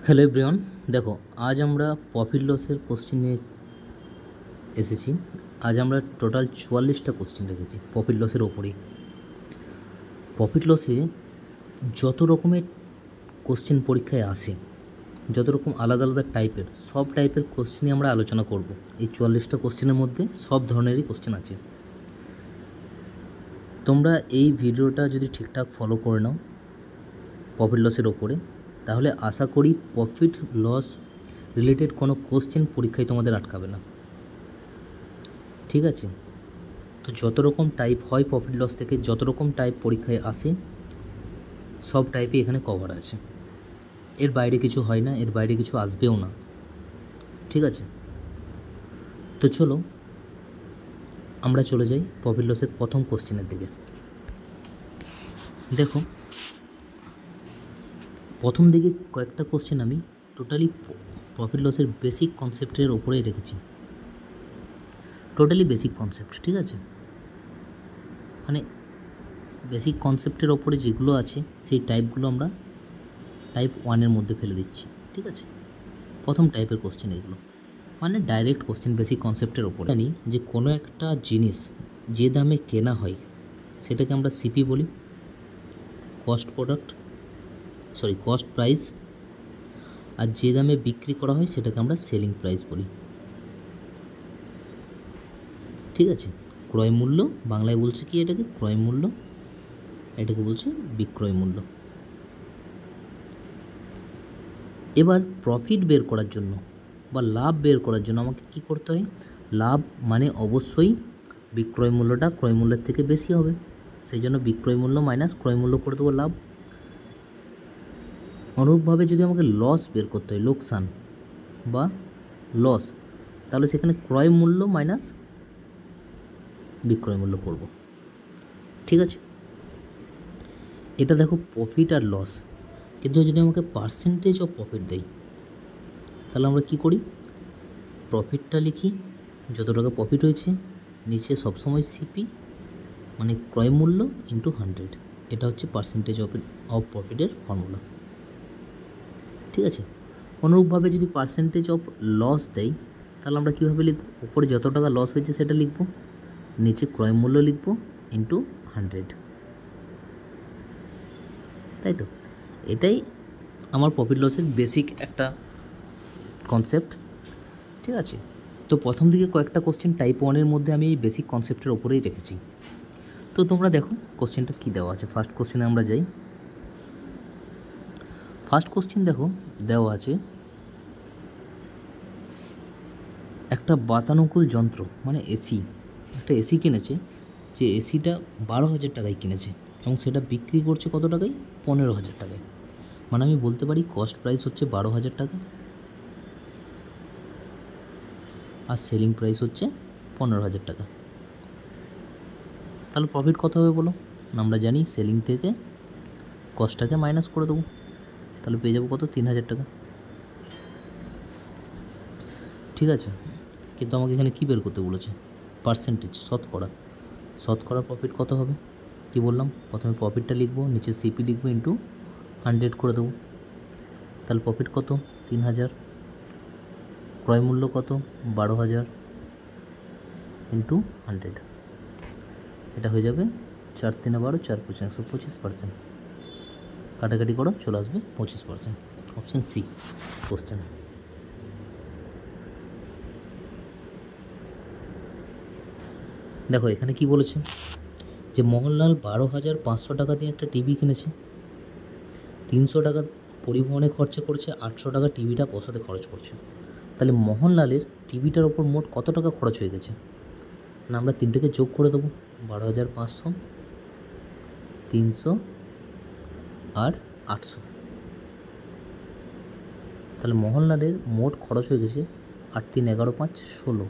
Hello everyone, দেখো আজ আমরা প্রফিট লসের কোশ্চেন নিয়ে এসেছি। আজ আমরা টোটাল 44টা কোশ্চেন রেখেছি প্রফিট লসের ওপরেই। প্রফিট লসে যত রকমের কোশ্চেন পরীক্ষায় আসে, যত রকম আলাদা আলাদা টাইপের, সব টাইপের কোশ্চেনই আমরা আলোচনা করব। এই 44টা কোশ্চেনের মধ্যে সব ধরনেরই কোশ্চেন আছে। তোমরা এই ভিডিওটা যদি ঠিকঠাক ফলো করে নাও প্রফিট লসের ওপরে, তাহলে আশা করি প্রফিট লস রিলেটেড কোনো কোশ্চেন পরীক্ষায় তোমাদের আটকাবে না। ঠিক আছে, তো যত রকম টাইপ হয় প্রফিট লস থেকে, যত রকম টাইপ পরীক্ষায় আসে, সব টাইপই এখানে কভার আছে। এর বাইরে কিছু হয় না, এর বাইরে কিছু আসবেও না। ঠিক আছে, তো চলো আমরা চলে যাই প্রফিট লসের প্রথম কোশ্চেনের দিকে। দেখো, প্রথম দিকে কয়েকটা কোশ্চেন আমি টোটালি প্রফিট লসের বেসিক কনসেপ্টের ওপরেই রেখেছি। টোটালি বেসিক কনসেপ্ট, ঠিক আছে, মানে বেসিক কনসেপ্টের ওপরে যেগুলো আছে সেই টাইপগুলো আমরা টাইপ 1-এর মধ্যে ফেলে দিচ্ছি। ঠিক আছে, প্রথম টাইপের কোশ্চেন এগুলো, মানে ডাইরেক্ট কোশ্চেন বেসিক কনসেপ্টের ওপরে। জানি যে কোনো একটা জিনিস যে দামে কেনা হয় সেটাকে আমরা সিপি বলি, কস্ট প্রাইস, আর যে দামে বিক্রি করা হয় সেটাকে আমরা সেলিং প্রাইস বলি। ঠিক আছে, ক্রয় মূল্য বাংলায় বলছে কি, এটাকে ক্রয় মূল্য, এটাকে বলছে বিক্রয় মূল্য। এবার প্রফিট বের করার জন্য বা লাভ বের করার জন্য আমাকে কি করতে হয়? লাভ মানে অবশ্যই বিক্রয় মূল্যটা ক্রয় মূল্যের থেকে বেশি হবে, সেই জন্য বিক্রয় মূল্য মাইনাস ক্রয় মূল্য করে দেবো লাভ। অনুরূপভাবে যদি আমাকে লস বের করতে হয়, লোকসান বা লস, তাহলে সেখানে ক্রয় মূল্য মাইনাস বিক্রয় মূল্য করব। ঠিক আছে, এটা দেখো প্রফিট আর লস। কিন্তু যদি আমাকে পার্সেন্টেজ অফ প্রফিট দেয়, তাহলে আমরা কি করি? প্রফিটটা লিখি, যত টাকা প্রফিট হয়েছে, নিচে সবসময় সিপি মানে ক্রয় মূল্য ইন্টু 100, এটা হচ্ছে পার্সেন্টেজ অফ প্রফিটের ফর্মুলা। ঠিক আছে, অনুরূপভাবে যদি পার্সেন্টেজ অফ লস দেয়, তাহলে আমরা কীভাবে লিখব? উপরে যত টাকা লস হয়েছে সেটা লিখব, নিচে ক্রয় মূল্য লিখব ইন্টু 100। তাই তো, এটাই আমার প্রফিট লসের বেসিক একটা কনসেপ্ট। ঠিক আছে, তো প্রথম দিকে কয়েকটা কোশ্চেন টাইপ 1-এর মধ্যে আমি এই বেসিক কনসেপ্টের ওপরেই রেখেছি। তো তোমরা দেখো কোশ্চেনটা কী দেওয়া আছে। ফার্স্ট কোশ্চেনে আমরা যাই। ফার্স্ট কোশ্চেন দেখো দেওয়া আছে, একটা বাতানুকূল যন্ত্র মানে এসি, একটা এসি কিনেছে, যে এসিটা 12,000 টাকায় কিনেছে এবং সেটা বিক্রি করছে কত টাকায়? 15,000 টাকায়। মানে আমি বলতে পারি কস্ট প্রাইস হচ্ছে 12,000 টাকা আর সেলিং প্রাইস হচ্ছে 15,000 টাকা। তাহলে প্রফিট কত হবে বলো? আমরা জানি সেলিং থেকে কস্টটাকে মাইনাস করে দেবো, তাহলে পেয়ে যাবো কত? 3,000 টাকা। ঠিক আছে, কিন্তু আমাকে এখানে কী বের করতে বলেছে? পার্সেন্টেজ, শতকরা প্রফিট কত হবে? কি বললাম? প্রথমে প্রফিটটা লিখবো, নিচে সিপি লিখবো, ইন্টু 100 করে দেবো। তাহলে প্রফিট কত? 3,000। ক্রয় মূল্য কত? 12,000 ইন্টু 100, এটা হয়ে যাবে 4 3 12, 4 5 125%। কাটাকাটি করো, চলে আসবে 25%। Option C question. দেখো এখানে কি বলেছে, যে মোহনলাল 12,500 টাকা দিয়ে একটা টিভি কিনেছে, 300 টাকা পরিবহনে খরচা করছে, 800 টাকা টিভিটা বসাতে খরচ করছে। তাহলে মোহনলালের টিভিটার ওপর মোট কত টাকা খরচ হয়ে গেছে? না, আমরা তিনটেকে যোগ করে দেবো, 12,500, 300 আর 800। তাহলে মোহনলালের মোট খরচ হয়ে গেছে 8 3 11 5 16,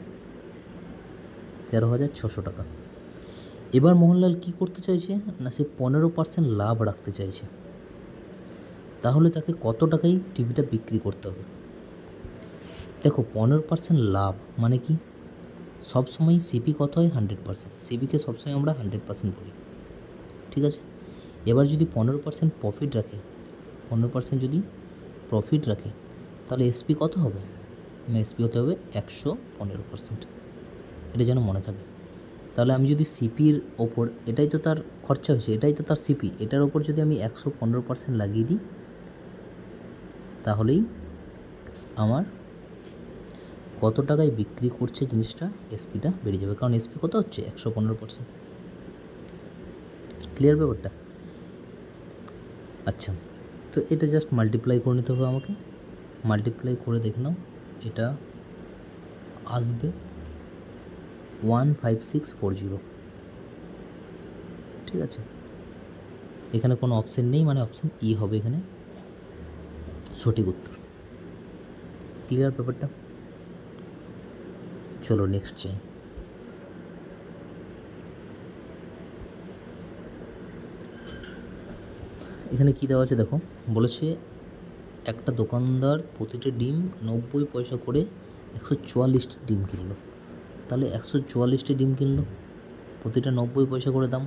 13,600 টাকা। এবার মোহনলাল কি করতে চাইছে? না, সে 15% লাভ রাখতে চাইছে। তাহলে তাকে কত টাকায় টিভিটা বিক্রি করতে হবে? দেখো 15% লাভ মানে কি? সবসময় সিপি কত হয়? 100%। সিপিকে সবসময় আমরা 100% বলি। ঠিক আছে, এবার যদি 15% প্রফিট রাখে, 15% যদি প্রফিট রাখে, তাহলে এসপি কত হবে? না, এসপি হতে হবে 115%। এটা যেন মনে থাকে। তাহলে আমি যদি সিপির ওপর, এটাই তো তার খরচা হয়েছে, এটাই তো তার সিপি, এটার ওপর যদি আমি 115% লাগিয়ে দিই, তাহলেই আমার কত টাকায় বিক্রি করছে জিনিসটা, এসপিটা বেরিয়ে যাবে। কারণ এসপি কত হচ্ছে? 115%। ক্লিয়ার ব্যাপারটা? আচ্ছা, তো এটা জাস্ট মাল্টিপ্লাই করে নিতে হবে আমাকে। মাল্টিপ্লাই করে দেখে নাও, এটা আসবে 15640। ঠিক আছে, এখানে কোনো অপশান নেই, মানে অপশান ই হবে এখানে সঠিক উত্তর। ক্লিয়ার ব্যাপারটা? চলো নেক্সট চাই। এখানে কী দেওয়া আছে দেখো, বলেছে একটা দোকানদার প্রতিটা ডিম 90 পয়সা করে 144টি ডিম কিনলো। তাহলে 144টি ডিম কিনলো, প্রতিটা 90 পয়সা করে দাম,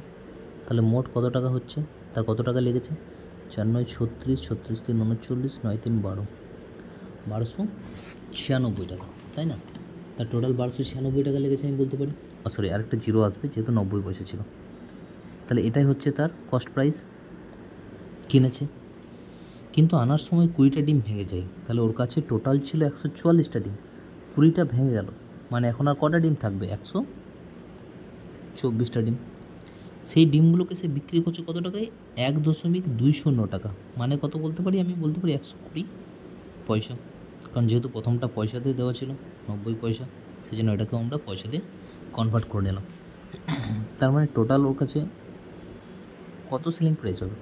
তাহলে মোট কত টাকা হচ্ছে, তার কত টাকা লেগেছে? 4 9 36, 36 3 39, 9 3 12, 1296 টাকা, তাই না? তার টোটাল 1296 টাকা লেগেছে আমি বলতে পারি। সরি, আরেকটা জিরো আসবে যেহেতু 90 পয়সা ছিল। তাহলে এটাই হচ্ছে তার কস্ট প্রাইস, কিনেছে। কিন্তু আনার সময় 20টা ডিম ভেঙে যায়, তাহলে ওর কাছে টোটাল ছিল 144টা ডিম, 20টা ভেঙে গেল, মানে এখন আর কটা ডিম থাকবে? 124টা ডিম। সেই ডিমগুলোকে সে বিক্রি করছে কত টাকায়? 1.2শূন্য টাকা, মানে কত বলতে পারি? আমি বলতে পারি 120 পয়সা, কারণ যেহেতু প্রথমটা পয়সা দিয়ে দেওয়া ছিল 90 পয়সা, সেই জন্য এটাকেও আমরা পয়সা দিয়ে কনভার্ট করে নিলাম। তার মানে টোটাল ওর কাছে কত সেলিং প্রাইস হবে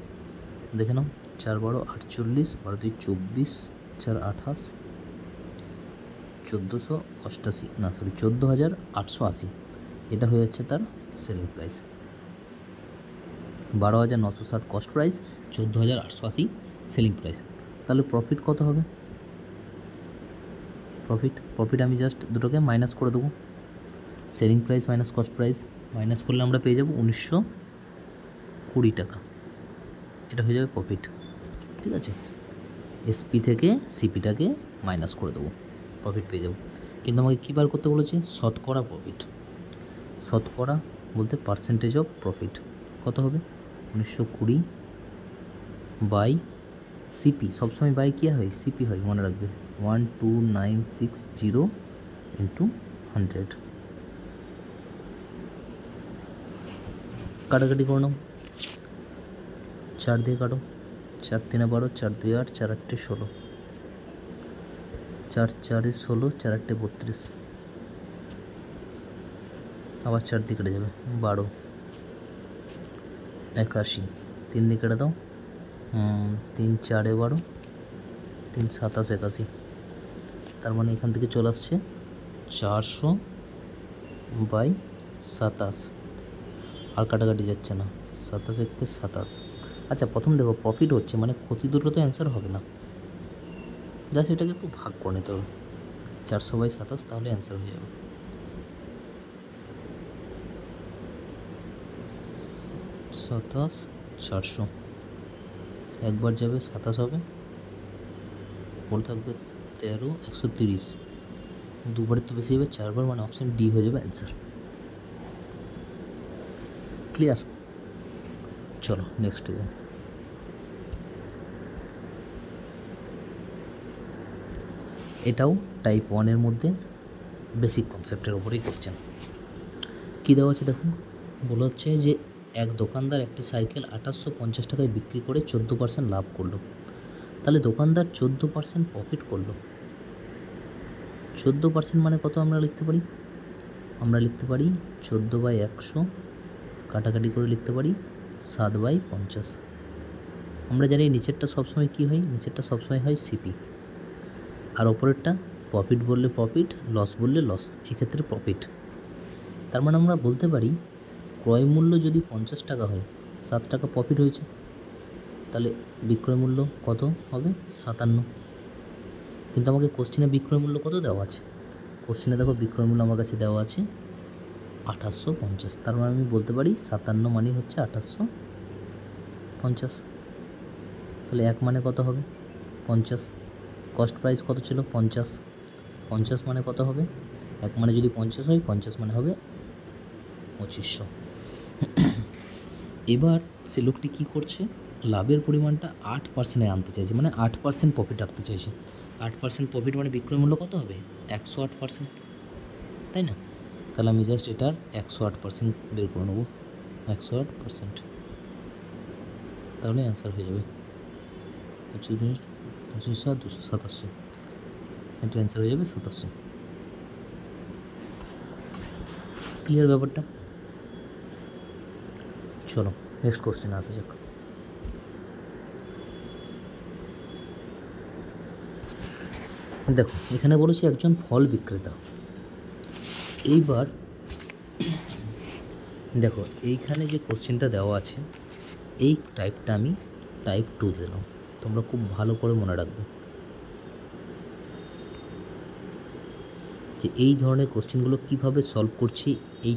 দেখে নাও। 4 12 48, 12 2 24, 4 28, 1488, না সরি 14,880, এটা হয়ে যাচ্ছে তার selling price. 12,960 cost price, 14,880 selling price. তাহলে প্রফিট কত হবে? প্রফিট আমি জাস্ট দুটোকে মাইনাস করে দেবো, selling price minus cost price, minus করলে আমরা পেয়ে যাব 1920 টাকা, এটা হয়ে যাবে প্রফিট। ঠিক আছে, এসপি থেকে সিপিটাকে মাইনাস করে দেবো, প্রফিট পেয়ে যাব। কিন্তু আমাকে কী বার করতে বলেছে? শতকরা প্রফিট। শতকরা বলতে পার্সেন্টেজ অফ প্রফিট কত হবে? 1920 বাই সিপি, সবসময় বাই কী হয়? সিপি হয়, মনে রাখবে। 12960 ইন্টু 100। কাটাকাটি করে নাও, 4 দিয়ে কাটো, 4 3 12, 4 2 8, 4 8 16, 4 4 16, 4 8 32, আবার 4 দিয়ে কেটে যাবে, 12 81, 3 দিয়ে কেটে দাও, 3 4 12, 3 27 81, তার মানে এখান থেকে চলে আসছে 400 বাই 27, আর কাটাকাটি যাচ্ছে না, 27 1 27। আচ্ছা, প্রথম দেখো প্রফিট হচ্ছে, মানে ক্ষতি দুটো তো অ্যান্সার হবে না, জাস্ট এটাকে একটু ভাগ করে নিতে হবে, 400 বাই 27, তাহলে অ্যান্সার হয়ে যাবে। 27 400, একবার যাবে 27 হবে, পরে থাকবে 13 130, দুবারের তো বেশি যাবে, 4বার, মানে অপশান ডি হয়ে যাবে অ্যান্সার। ক্লিয়ার? চলো নেক্সটে যাই। এটাও টাইপ 1-এর মধ্যে বেসিক কনসেপ্টের ওপরেই কোশ্চেন। কী দেওয়া আছে দেখুন, বলা হচ্ছে যে এক দোকানদার একটি সাইকেল 2850 টাকায় বিক্রি করে 14% লাভ করলো। তাহলে দোকানদার 14% প্রফিট করলো। 14% মানে কত আমরা লিখতে পারি? আমরা লিখতে পারি 14/100, কাটাকাটি করে লিখতে পারি 7/50। আমরা জানি নিচেরটা সবসময় কী হয়? নিচেরটা সবসময় হয় সিপি, আর ওপরেরটা প্রফিট বললে প্রফিট, লস বললে লস, এক্ষেত্রে প্রফিট। তার মানে আমরা বলতে পারি ক্রয় মূল্য যদি 50 টাকা হয়, 7 টাকা প্রফিট হয়েছে, তাহলে বিক্রয় মূল্য কত হবে? 57। কিন্তু আমাকে কোশ্চেনে বিক্রয় মূল্য কত দেওয়া আছে? কোশ্চেনে দেখো বিক্রয় মূল্য আমার কাছে দেওয়া আছে 2850, তার মানে আমি বলতে পারি 57 মানে হচ্ছে 2850। তাহলে 1 মানে কত হবে? 50, কস্ট প্রাইস কত ছিল 50, 50 মানে কত হবে, এক মানে যদি 50 হয় 50 মানে হবে 2500। এবার সে লোকটি কী করছে, লাভের পরিমাণটা 8% আনতে চাইছে, মানে 8% প্রফিট রাখতে চাইছে। 8% প্রফিট মানে বিক্রয় মূল্য কত হবে 108%, তাই না? তাহলে আমি জাস্ট এটার 108% বের করে নেবো, 108%, তাহলে অ্যান্সার হয়ে যাবে 2500 আর 200 2700, এটা অ্যান্সার হয়ে যাবে 2700। ক্লিয়ার ব্যাপারটা? চলো নেক্সট কোশ্চেন আসা যাক। দেখো এখানে বলেছি একজন ফল বিক্রেতা। এইবার দেখো এইখানে যে কোশ্চেনটা দেওয়া আছে এই টাইপটা আমি টাইপ 2 দিলাম, তোমরা খুব ভালো করে মনে রাখবে যে এই ধরনের কোশ্চেনগুলো কীভাবে সলভ করছি, এই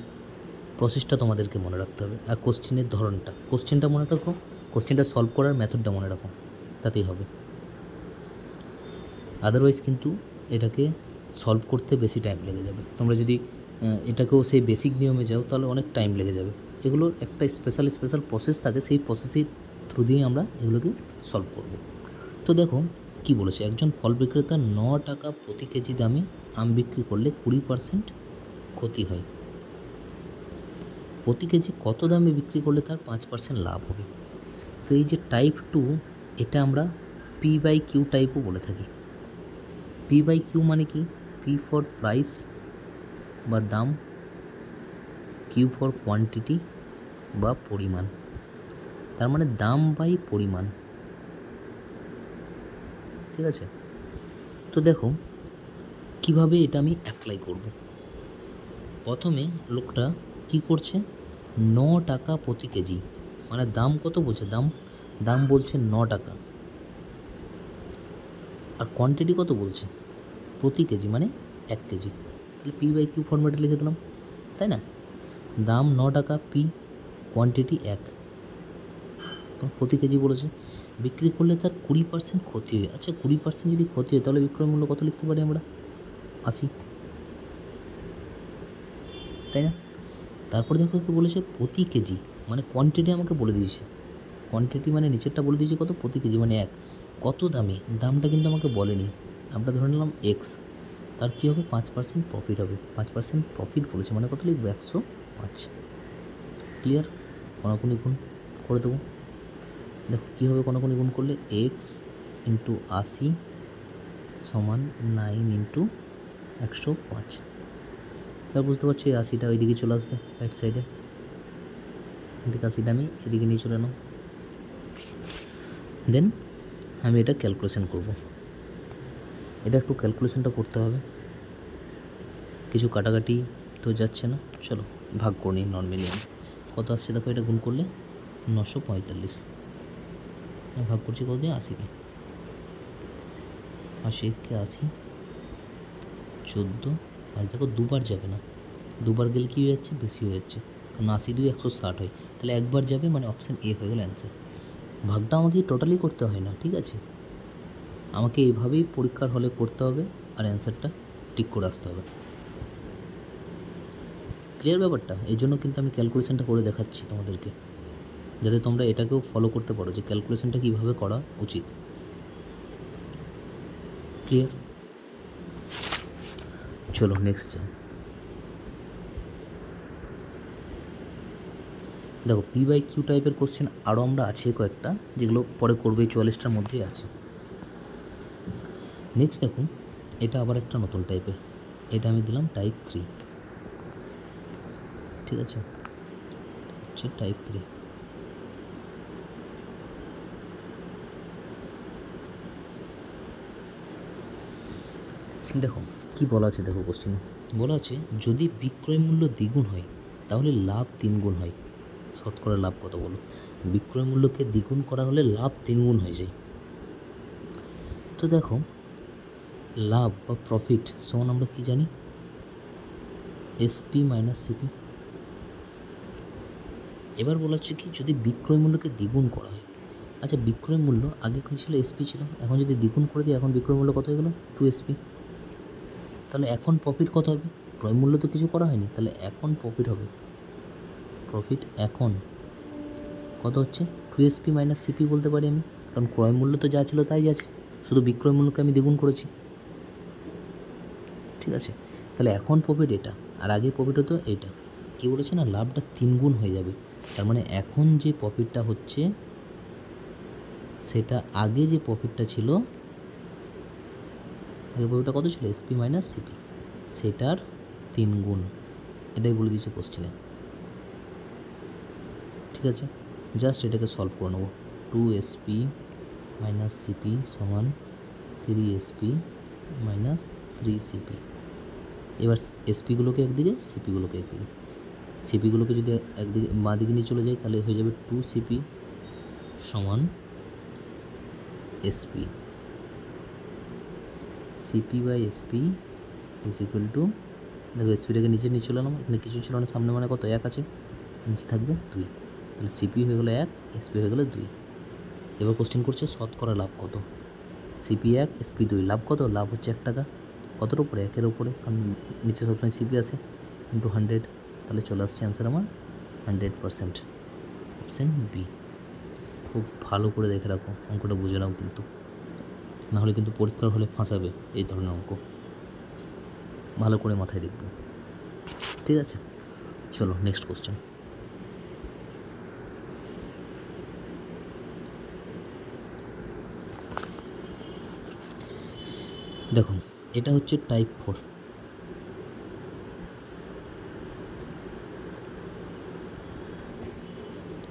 প্রসেসটা তোমাদেরকে মনে রাখতে হবে। আর কোশ্চেনের ধরনটা, কোশ্চেনটা মনে রাখো, কোশ্চেনটা সলভ করার মেথডটা মনে রাখো, তাতেই হবে। আদারওয়াইজ কিন্তু এটাকে সলভ করতে বেশি টাইম লেগে যাবে। তোমরা যদি এটাকেও সেই বেসিক নিয়মে যাও তাহলে অনেক টাইম লেগে যাবে। এগুলোর একটা স্পেশাল প্রসেস থাকে, সেই প্রসেসের থ্রু দিয়ে আমরা এগুলোকে সলভ করব। তো দেখো কি বলেছে, একজন ফল বিক্রেতা 9 টাকা প্রতি কেজি দামে আম বিক্রি করলে 20% ক্ষতি হয়। প্রতি কেজি কত দামে বিক্রি করলে তার 5% লাভ হবে। তো এই যে টাইপ 2, এটা আমরা P/Q টাইপও বলে থাকি। P/Q মানে কি, P ফর প্রাইস বা দাম, Q ফর কোয়ান্টিটি বা পরিমাণ, তার মানে দাম বাই পরিমাণ, ঠিক আছে? তো দেখো কিভাবে এটা আমি অ্যাপ্লাই করব। প্রথমে লোকটা কি করছে, 9 টাকা প্রতি কেজি, মানে দাম কত বলছে, দাম বলছে 9 টাকা, আর কোয়ান্টিটি কত বলছে প্রতি কেজি, মানে 1 কেজি। তাহলে P/Q ফর্ম্যাটে লিখে দিলাম, তাই না? দাম 9 টাকা, P কোয়ান্টিটি 1, প্রতি কেজি বলেছে। বিক্রি করলে তার 20% ক্ষতি হয়। আচ্ছা 20% যদি ক্ষতি হয় তাহলে বিক্রয় মূল্য কত লিখতে পারি আমরা, 80, তাই না? তারপরে দেখো কি বলেছে, প্রতি কেজি মানে কোয়ান্টিটি আমাকে বলে দিয়েছে, কোয়ান্টিটি মানে নিচেরটা বলে দিয়েছে কত, প্রতি কেজি মানে 1, কত দামে, দামটা কিন্তু আমাকে বলেনি, আমরা ধরে নিলাম এক্স, তার কী হবে 5% প্রফিট হবে, 5% প্রফিট বলেছে মানে কত লিখবো 105। ক্লিয়ার? কোনাকুনি গুণ করে দেবো। দেখো কী হবে কোনাকুনি গুণ করলে, এক্স ইন্টু 80 সমান 9 ইন্টু 105। এবার বুঝতে পারছি এই 80টা ওইদিকে চলে আসবে রাইট সাইডে, এদিকে 80টা আমি এদিকে নিয়ে চলে এলাম। দেন আমি এটা ক্যালকুলেশন করব, এটা একটু ক্যালকুলেশনটা করতে হবে, কিছু কাটাকাটি তো যাচ্ছে না, চলো ভাগ করে নিই নর্মালি। কত আসছে দেখো, এটা গুণ করলে 945, ভাগ করছি কত দিয়ে, 80কে, 80কে 80, 14, আজ দেখো দুবার যাবে না, দুবার গেলে কী হয়ে যাচ্ছে, বেশি হয়ে যাচ্ছে, কারণ 80 2 160 হয়, তাহলে একবার যাবে মানে অপশান এ হয়ে গেল অ্যান্সার। ভাগটা আমাকে টোটালি করতে হয় না, ঠিক আছে, আমাকে এইভাবেই পরীক্ষার হলে করতে হবে আর অ্যান্সারটা ঠিক করে আসতে হবে। ক্লিয়ার ব্যাপারটা? এই জন্য কিন্তু আমি ক্যালকুলেশনটা করে দেখাচ্ছি তোমাদেরকে, যাতে তোমরা এটাকেও ফলো করতে পারো যে ক্যালকুলেশনটা কীভাবে করা উচিত। ক্লিয়ার? চলো নেক্সট যাই। দেখো P/Q টাইপের কোশ্চেন আরও আমরা আছে কয়েকটা, যেগুলো পরে করবে, এই 44টার মধ্যেই আছে। নেক্সট দেখুন, এটা আবার একটা নতুন টাইপের, এটা আমি দিলাম টাইপ 3, ঠিক আছে, হচ্ছে টাইপ 3। দেখো কি বলা আছে, দেখো কোশ্চেনে বলা আছে যদি বিক্রয় মূল্য দ্বিগুণ হয় তাহলে লাভ 3 গুণ হয়। শতকরা লাভ কত বলো? বিক্রয় মূল্যকে দ্বিগুণ করা হলে লাভ 3 গুণ হয়ে যায়। তো দেখো লাভ বা প্রফিট সমান আমরা কি জানি, SP মাইনাস CP। এবার বলা হচ্ছে কি যদি বিক্রয় মূল্যকে দ্বিগুণ করা হয় আচ্ছা, বিক্রয় মূল্য আগে কী ছিল? এসপি ছিল। এখন যদি দ্বিগুণ করে দিই, এখন বিক্রয় মূল্য কত হয়ে গেল? 2SP। তাহলে এখন প্রফিট কত হবে? ক্রয় মূল্য তো কিছু করা হয়নি, তাহলে এখন প্রফিট হবে। প্রফিট এখন কত হচ্ছে? 2SP মাইনাস সিপি বলতে পারি আমি, কারণ ক্রয় মূল্য তো যা ছিল তাই আছে, শুধু বিক্রয় মূল্যকে আমি দ্বিগুণ করেছি। ঠিক আছে, তাহলে এখন প্রফিট এটা, আর আগে প্রফিট হতো এইটা। কী বলেছে না, লাভটা 3 গুণ হয়ে যাবে। তার মানে এখন যে প্রফিটটা হচ্ছে সেটা আগে যে প্রফিটটা ছিল, আগে প্রফিটটা কত ছিল? এসপি মাইনাস সিপি, সেটার 3 গুণ। এটাই বলে দিয়েছে কোশ্চেনে। ঠিক আছে, জাস্ট এটাকে সলভ করে নেবো। 2SP মাইনাস সিপি সমান 3SP মাইনাস 3CP। এবার এসপিগুলোকে একদিকে, সিপিগুলোকে একদিকে। সিপিগুলোকে যদি একদিকে বাঁ দিকে নিয়ে চলে যায়, তাহলে হয়ে যাবে 2CP সমান SP। CP by SP is equal to, দেখো এসপিটাকে নিচে নিয়ে চলে এলাম, এখানে কিছু ছিল না, সামনে মানে কত? 1 আছে, নিচে থাকবে 2। তাহলে সিপি হয়ে গেলো 1, এসপি হয়ে গেলো 2। এবার কোশ্চেন করছে শতকরা লাভ কত? সিপি 1, এসপি 2, লাভ কত? লাভ হচ্ছে 1 টাকা। কতর উপরে? 1-এর উপরে, কারণ নিচে সবসময় সিপি আসে, ইন্টু 100। তাহলে চলে আসছে অ্যান্সার আমার 100%, অপশান বি। খুব ভালো করে দেখে রাখো, অঙ্কটা বুঝে নাও কিন্তু, নাহলে কিন্তু পরীক্ষার হলে ফাঁসাবে এই ধরনের অঙ্ক। ভালো করে মাথায় রাখবে। ঠিক আছে, চলো নেক্সট কোশ্চেন। দেখুন, এটা হচ্ছে টাইপ 4।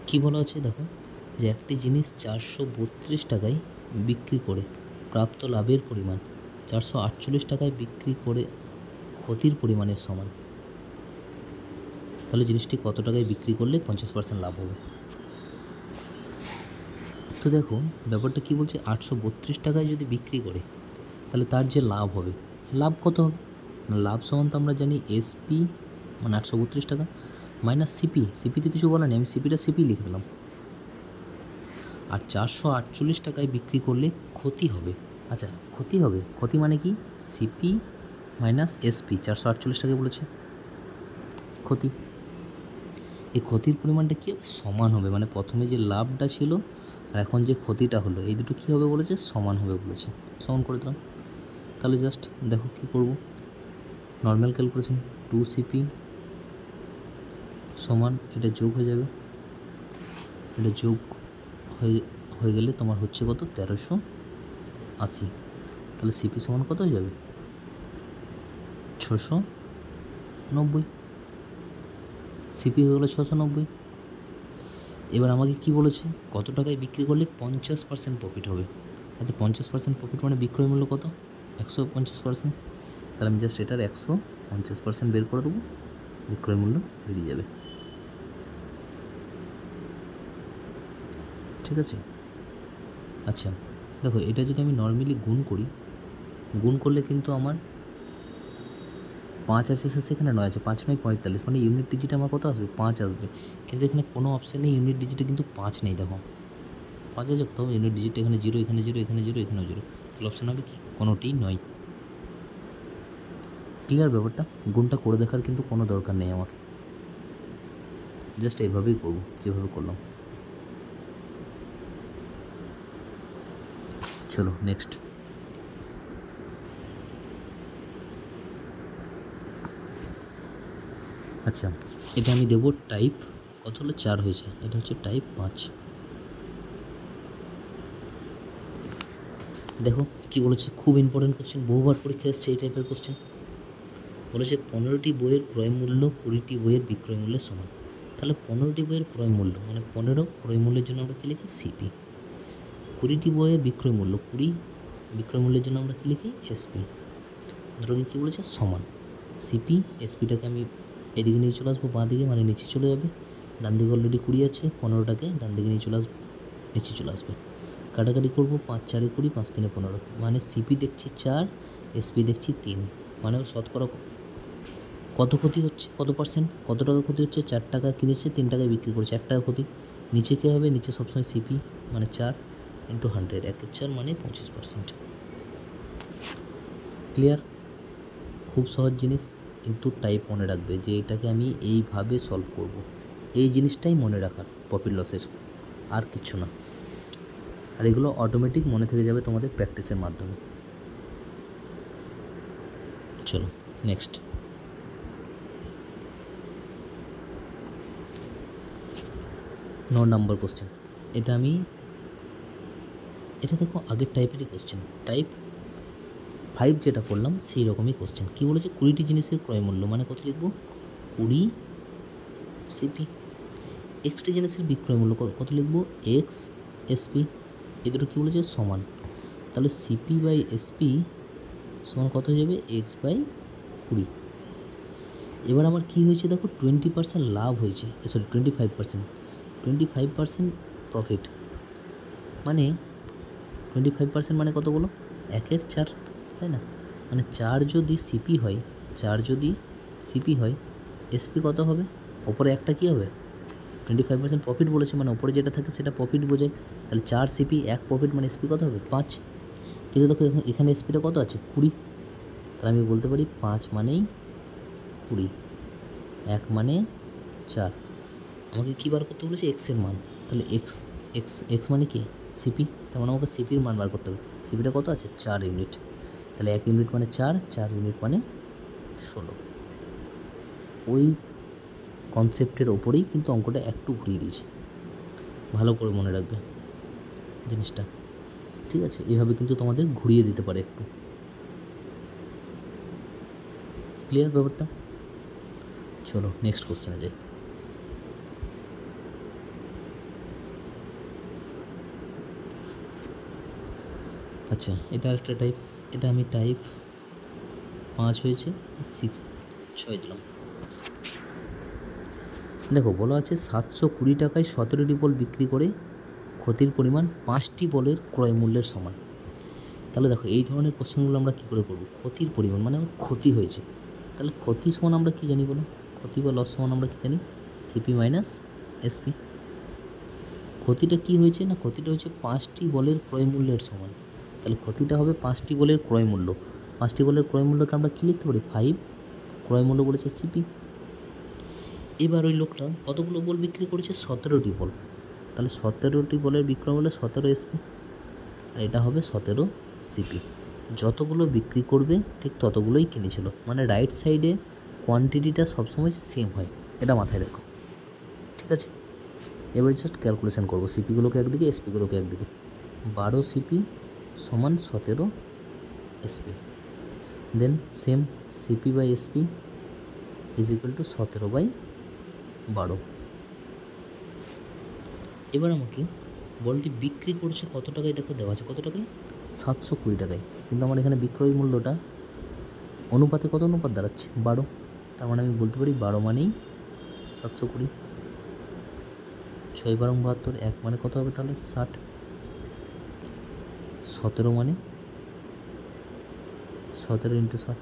কী বলা আছে দেখো, যে একটি জিনিস 432 টাকায় বিক্রি করে প্রাপ্ত লাভের পরিমাণ 448 টাকায় বিক্রি করে ক্ষতির পরিমাণের সমান। তাহলে জিনিসটি কত টাকায় বিক্রি করলে 50% লাভ হবে? তো দেখো ব্যাপারটা কী বলছে, 832 টাকায় যদি বিক্রি করে, তাহলে তার যে লাভ হবে, লাভ কত হবে? লাভ সমান তো আমরা জানি এসপি মানে 832 টাকা মাইনাস সিপি। সিপি তো কিছু বলা নেই, আমি সিপিটা সিপি লিখে দিলাম। আর 448 টাকায় বিক্রি করলে ক্ষতি হবে। আচ্ছা, ক্ষতি হবে, ক্ষতি মানে কি? সিপি মাইনাস এসপি, 448 টাকায় বলেছে ক্ষতি। এই ক্ষতির পরিমাণটা কী হবে? সমান হবে। মানে প্রথমে যে লাভটা ছিল আর এখন যে ক্ষতিটা হলো, এই দুটো কী হবে বলেছে? সমান হবে বলেছে। সমান করে দিলাম। তাহলে জাস্ট দেখো কী করব, নর্মাল ক্যালকুলেশন, 2CP সমান, এটা যোগ হয়ে যাবে, এটা যোগ হয়ে গেলে তোমার হচ্ছে কত? 1380। তাহলে সিপি সমান কত হয়ে যাবে? 690। সিপি হয়ে গেলো 690। এবার আমাকে কি বলেছে, কত টাকায় বিক্রি করলে 50% প্রফিট হবে। আচ্ছা, 50% প্রফিট মানে বিক্রয় মূল্য কত? 150%। তাহলে আমি জাস্ট এটার 150% বের করে দেবো, বিক্রয় মূল্য বেরিয়ে যাবে। ঠিক আছে, আচ্ছা দেখো, এটা যদি আমি নর্মালি গুণ করি, গুণ করলে কিন্তু আমার 5 আছে শেষে, এখানে 9 আছে, 5 9 45, মানে ইউনিট ডিজিট আমার কত আসবে? 5 আসবে। কিন্তু এখানে কোনো অপশানে ইউনিট ডিজিটে কিন্তু 5 নেই। দেখো 5 আছে তো ইউনিট ডিজিট, এখানে 0, এখানে 0, এখানে 0, এখানেও 0। তাহলে অপশান হবে কি? কোনোটিই নয়। ক্লিয়ার ব্যাপারটা? গুণটা করে দেখার কিন্তু কোনো দরকার নেই আমার, জাস্ট এইভাবেই করবো যেভাবে করলাম। চলো নেক্সট। আচ্ছা, এটা আমি দেবো টাইপ কত হলো? 4 হয়েছে, এটা হচ্ছে টাইপ 5। দেখো কি বলেছে, খুব ইম্পর্টেন্ট কোশ্চেন, বহুবার পরীক্ষা এসছে এই টাইপের কোশ্চেন। বলেছে 15টি বইয়ের ক্রয় মূল্য 20টি বইয়ের বিক্রয় মূল্যের সমান। তাহলে 15টি বইয়ের ক্রয় মূল্য মানে 15 ক্রয় মূল্যের জন্য আমরা কী লিখি? সিপি। 20টি বইয়ের বিক্রয় মূল্য, 20 বিক্রয় মূল্যের জন্য আমরা কী লিখি? এসপি। দুটোকে কী বলেছে? সমান। সিপি এসপিটাকে আমি এদিকে নিয়ে চলে আসবো, বাঁ দিকে মানে নিচে চলে যাবে। ডান দিকে অলরেডি 20 আছে, 15টাকে ডান দিকে নিয়ে চলে আসবো, নিচে চলে আসবে। কাটাকাটি করবো, 5 4 20, 5 3 15, মানে সিপি দেখছি 4, এসপি দেখছি 3, মানে শতকরা কত ক্ষতি হচ্ছে, কত পার্সেন্ট, কত টাকা ক্ষতি হচ্ছে? 4 টাকা কিনেছে, 3 টাকায় বিক্রি করেছে, 1 টাকা ক্ষতি। নিচে কী হবে? নিচে সবসময় সিপি মানে 4, ইন্টু 100, 1/4 মানে 25%। ক্লিয়ার? খুব সহজ জিনিস, কিন্তু টাইপ মনে রাখবে যে এটাকে আমি এইভাবে সলভ করব, এই জিনিসটাই মনে রাখার প্রফিট লসের, আর কিছু না। আর এগুলো অটোমেটিক মনে থেকে যাবে তোমাদের প্র্যাকটিসের মাধ্যমে। চলো নেক্সট। নম্বর কোশ্চেন। এটা দেখো আগের টাইপেরই কোশ্চেন, টাইপ 5 যেটা করলাম সেই রকমই কোশ্চেন। কী বলেছে? 20টি জিনিসের ক্রয় মূল্য মানে কত লিখবো? 20 সিপি। এক্সটি জিনিসের বিক্রয় মূল্য কত লিখবো? X SP. এই দুটো কী বলেছে? সমান। তাহলে সিপি বাই এসপি সমান কত হয়ে যাবে? X by 20। এবার আমার কী হয়েছে দেখো, 20% লাভ হয়েছে, সরি 25% প্রফিট। মানে 25% মানে কতগুলো? 1/4, তাই না? মানে 4 যদি সিপি হয়, 4 যদি সিপি হয়, এসপি কত হবে? ওপরে একটা কী হবে? 25% প্রফিট বলেছে, মানে ওপরে যেটা থাকে সেটা প্রফিট বোঝায়। তাহলে 4 সিপি 1 প্রফিট, মানে এসপি কত হবে? 5। কিন্তু দেখো এখানে এসপিটা কত আছে? 20। তাহলে আমি বলতে পারি 5 মানেই 20, 1 মানে 4। আমাকে কী বার করতে বলেছে? এক্সের মান। তাহলে এক্স মানে কি? সিপি। তার মানে আমাকে সিপির মান বার করতে হবে। সিপিটা কত আছে? 4 ইউনিট। তাহলে 1 ইউনিট মানে 4 ইউনিট মানে 16। ওই কনসেপ্টের ওপরেই কিন্তু অঙ্কটা একটু ঘুরিয়ে দিয়েছে, ভালো করে মনে রাখবে জিনিসটা, ঠিক আছে? এইভাবে কিন্তু তোমাদের ঘুরিয়ে দিতে পারে একটু। ক্লিয়ার ব্যাপারটা? চলো নেক্সট কোশ্চেনে যাই। আচ্ছা, এটা আরেকটা টাইপ। এটা আমি টাইপ 5 হয়েছে, 6 দিলাম। দেখো বলা আছে 720 টাকায় 17টি বল বিক্রি করে ক্ষতির পরিমাণ 5টি বলের ক্রয় মূল্যের সমান। তাহলে দেখো এই ধরনের কোশ্চেনগুলো আমরা কী করে করব? ক্ষতির পরিমাণ মানে ক্ষতি হয়েছে, তাহলে ক্ষতি সমান আমরা কী জানি বলো? ক্ষতি বা লস সমান আমরা কী জানি? CP minus SP. ক্ষতিটা কী হয়েছে? না ক্ষতিটা হচ্ছে 5টি বলের ক্রয় মূল্যের সমান। তাহলে ক্ষতিটা হবে 5টি বলের ক্রয় মূল্য। 5টি বলের ক্রয় মূল্যকে আমরা কী লিখতে পারি? 5 ক্রয় মূল্য বলেছে সিপি। এবার ওই লোকটা কতগুলো বল বিক্রি করেছে? 17টি বল। তাহলে 17টি বলের বিক্রয় মূল্য 17 এসপি, আর এটা হবে 17 সিপি। যতগুলো বিক্রি করবে ঠিক ততগুলোই কিনেছিল, মানে রাইট সাইডে কোয়ান্টিটিটা সবসময় সেম হয়, এটা মাথায় রাখো, ঠিক আছে? এবার জাস্ট ক্যালকুলেশন করবো, সিপিগুলোকে একদিকে এসপিগুলোকে একদিকে। 12 সিপি সমান 17 SP, then same CP by SP is equal to 17/12। এবার আমাকে বলটি বিক্রি করছে কত টাকায়? দেখো দেওয়া আছে কত টাকায়? 720 টাকায়। কিন্তু আমার এখানে বিক্রয় মূল্যটা অনুপাতে কত অনুপাত দাঁড়াচ্ছে? 12। তার মানে আমি বলতে পারি 12 মানেই 720। 6 12 72, 1 মানে কত হবে তাহলে? 60। 17 মানে 17 ইন্টু 60,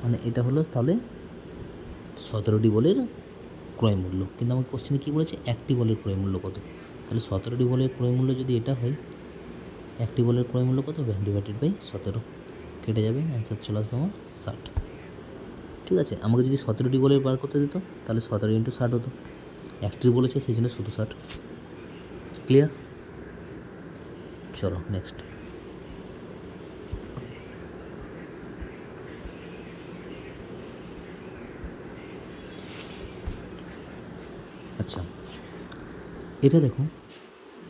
মানে এটা হলো তাহলে 17টি বলের ক্রয় মূল্য। কিন্তু আমার কোশ্চেনে কী বলেছে? একটি বলের ক্রয় মূল্য কত? তাহলে 17টি বলের ক্রয় মূল্য যদি এটা হয়, একটি বলের ক্রয় মূল্য কত হবে? ডিভাইডেড বাই 17, কেটে যাবে, অ্যান্সার চলে আসবে আমার 60। ঠিক আছে? আমাকে যদি 17টি বলের বার করতে দিত তাহলে 17 ইন্টু 60 হতো, একটি বলেছে সেই জন্য শুধু 60। ক্লিয়ার? চলো নেক্সট। আচ্ছা, এটা দেখো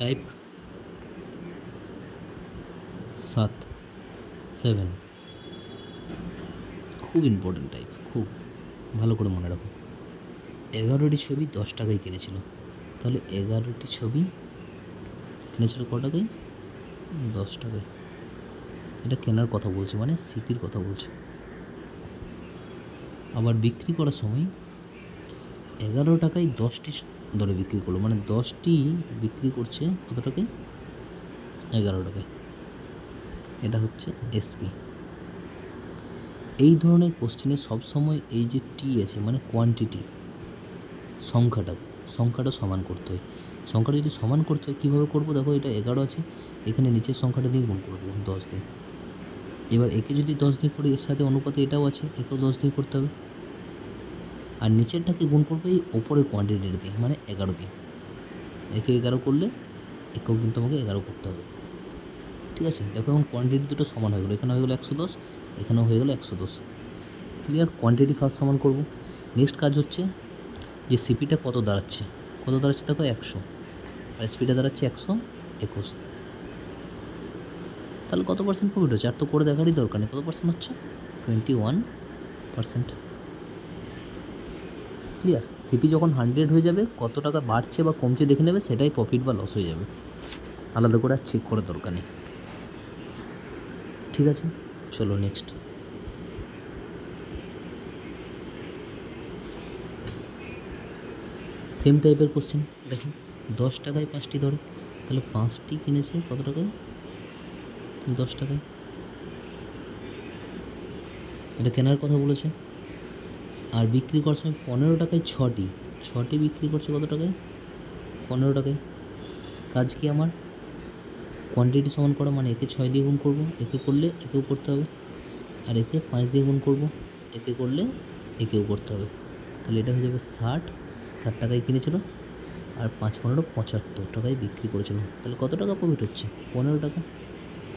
টাইপ 7 খুব ইম্পর্টেন্ট টাইপ, খুব ভালো করে মনে রাখো। 11টি ছবি 10 টাকায় কিনেছিল, তাহলে 11টি ছবি কিনেছিল ক টাকায়? 10 টাকায়। এটা কেনার কথা বলছে, মানে সিপির কথা বলছে। আবার বিক্রি করার সময় 11 টাকায় 10টি ধরে বিক্রি করলো, মানে 10টি বিক্রি করছে কত টাকায়? 11 টাকায়। এটা হচ্ছে এসপি। এই ধরনের কোশ্চেনে সবসময় এই যে টি আছে মানে কোয়ান্টিটি, সংখ্যাটা সমান করতে হয়। সংখ্যাটা যদি সমান করতে হয় কীভাবে করবো, দেখো এটা 11 আছে, এখানে নিচের সংখ্যাটা দিয়ে গুণ করে দেবো 10 দিয়ে। এবার একে যদি 10 দিয়ে করি, এর সাথে অনুপাতে এটাও আছে, একেও 10 দিয়ে করতে হবে। আর নিচেরটাকে গুণ করবো এই ওপরের কোয়ান্টিটিটা দিয়ে, মানে 11 দিয়ে। একে 11 করলে একেও কিন্তু আমাকে 11 করতে হবে। ঠিক আছে, দেখো এখন কোয়ান্টিটি দুটো সমান হয়ে গেলো, এখানে হয়ে গেলো 110, এখানেও হয়ে গেলো 110। ক্লিয়ার? কোয়ান্টিটি ফার্স্ট সমান করব। নেক্সট কাজ হচ্ছে যে সিপিটা কত দাঁড়াচ্ছে, দেখো 100, আর স্পিডটা দাঁড়াচ্ছে 121। তাহলে কত পার্সেন্ট প্রফিট হচ্ছে? আর তো করে দেখারই দরকার নেই, কত পার্সেন্ট হচ্ছে? 21%। ক্লিয়ার? সিপি যখন 100 হয়ে যাবে, কত টাকা বাড়ছে বা কমছে দেখে নেবে, সেটাই প্রফিট বা লস হয়ে যাবে, আলাদা করে আর চেক করার দরকার নেই। ঠিক আছে, চলো নেক্সট। সেম টাইপের কোশ্চেন দেখুন, 10 টাকায় 5টি ধরে, তাহলে 5টি কিনেছে কত টাকায়? 10 টাকায়। এটা কেনার কথা বলেছে, আর বিক্রি করার সময় 15 টাকায় 6টি বিক্রি করছে কত টাকায়? 15 টাকায়। কাজ কি আমার? কোয়ান্টিটি সমান করা, মানে একে 6 দিয়ে গুণ করবো, একে করলে একেও করতে হবে, আর একে 5 দিয়ে গুণ করবো, একে করলে একেও করতে হবে। তাহলে এটা হয়ে যাবে 60 টাকায় কিনেছিল, আর 5 15 75 টাকায় বিক্রি করেছিল। তাহলে কত টাকা প্রফিট হচ্ছে? 15 টাকা।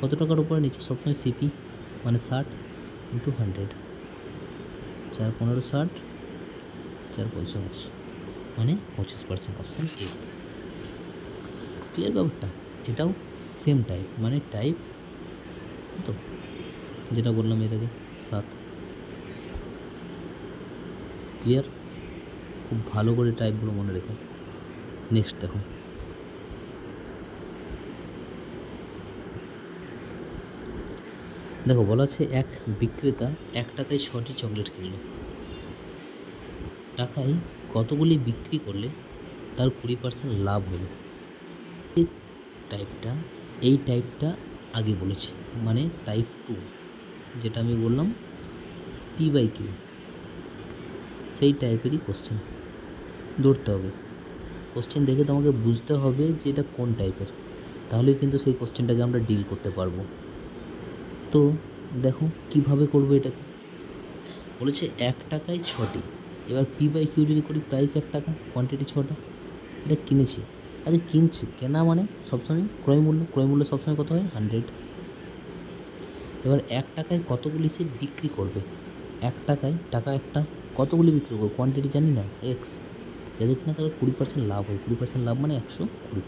কত টাকার উপরে নিচে সবসময় সিপি, মানে 60 ইন্টু 100, 4 15 60, 4 5 100, মানে 25%। Option A. ক্লিয়ার ব্যাপারটা? এটাও সেম টাইপ, মানে টাইপ তো যেটা বললাম এটাকে 7। ক্লিয়ার? খুব ভালো করে টাইপগুলো মনে রেখো। নেক্সট দেখো, বলা আছে এক বিক্রেতা 1 টাকায় 6টি চকলেট কিনল, টাকায় কতগুলি বিক্রি করলে তার 20% লাভ হলো। এই টাইপটা আগে বলেছি, মানে টাইপ 2, যেটা আমি বললাম P/Q, সেই টাইপেরই কোশ্চেন ধরতে হবে। কোশ্চেন দেখে তোমাকে বুঝতে হবে যে এটা কোন টাইপের, তাহলেই কিন্তু সেই কোশ্চেনটাকে আমরা ডিল করতে পারবো। তো দেখো কিভাবে করবো এটাকে। বলেছে 1 টাকায় 6টি, এবার P/Q যদি করি, প্রাইস 1 টাকা, কোয়ান্টিটি 6টা, এটা কিনেছি। আচ্ছা কিনছি, কেনা মানে সবসময় ক্রয় মূল্য সবসময় কত হয়? 100। এবার 1 টাকায় কতগুলি সে বিক্রি করবে? 1 টাকায় টাকা একটা, কতগুলি বিক্রি করবে? কোয়ান্টিটি জানি না, এক্স, যাদের কিনা তার 20% লাভ হয়। 20% লাভ মানে 120।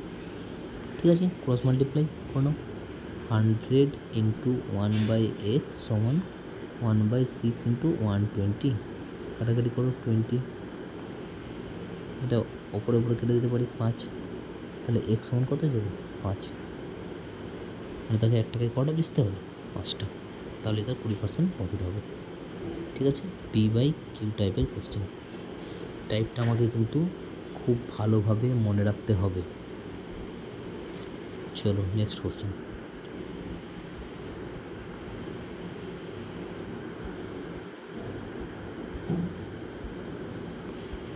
ঠিক আছে, ক্রস মাল্টিপ্লাই করে নাও। 100 ইন্টু 1/x সমান 1/6 ইন্টু 120, কাটাকাটি করো 20, এটা ওপরে কেটে দিতে পারি 5, তাহলে x সমান কত হয়ে যাবে? 5। মানে তাকে 1 টাকায় কটা বেচতে হবে? 5টা, তাহলে তার 20% প্রফিট হবে। ঠিক আছে, P/Q টাইপের কোশ্চেন। টাইপটা আমাকে কিন্তু খুব ভালোভাবে মনে রাখতে হবে। চলো নেক্সট কোশ্চেন।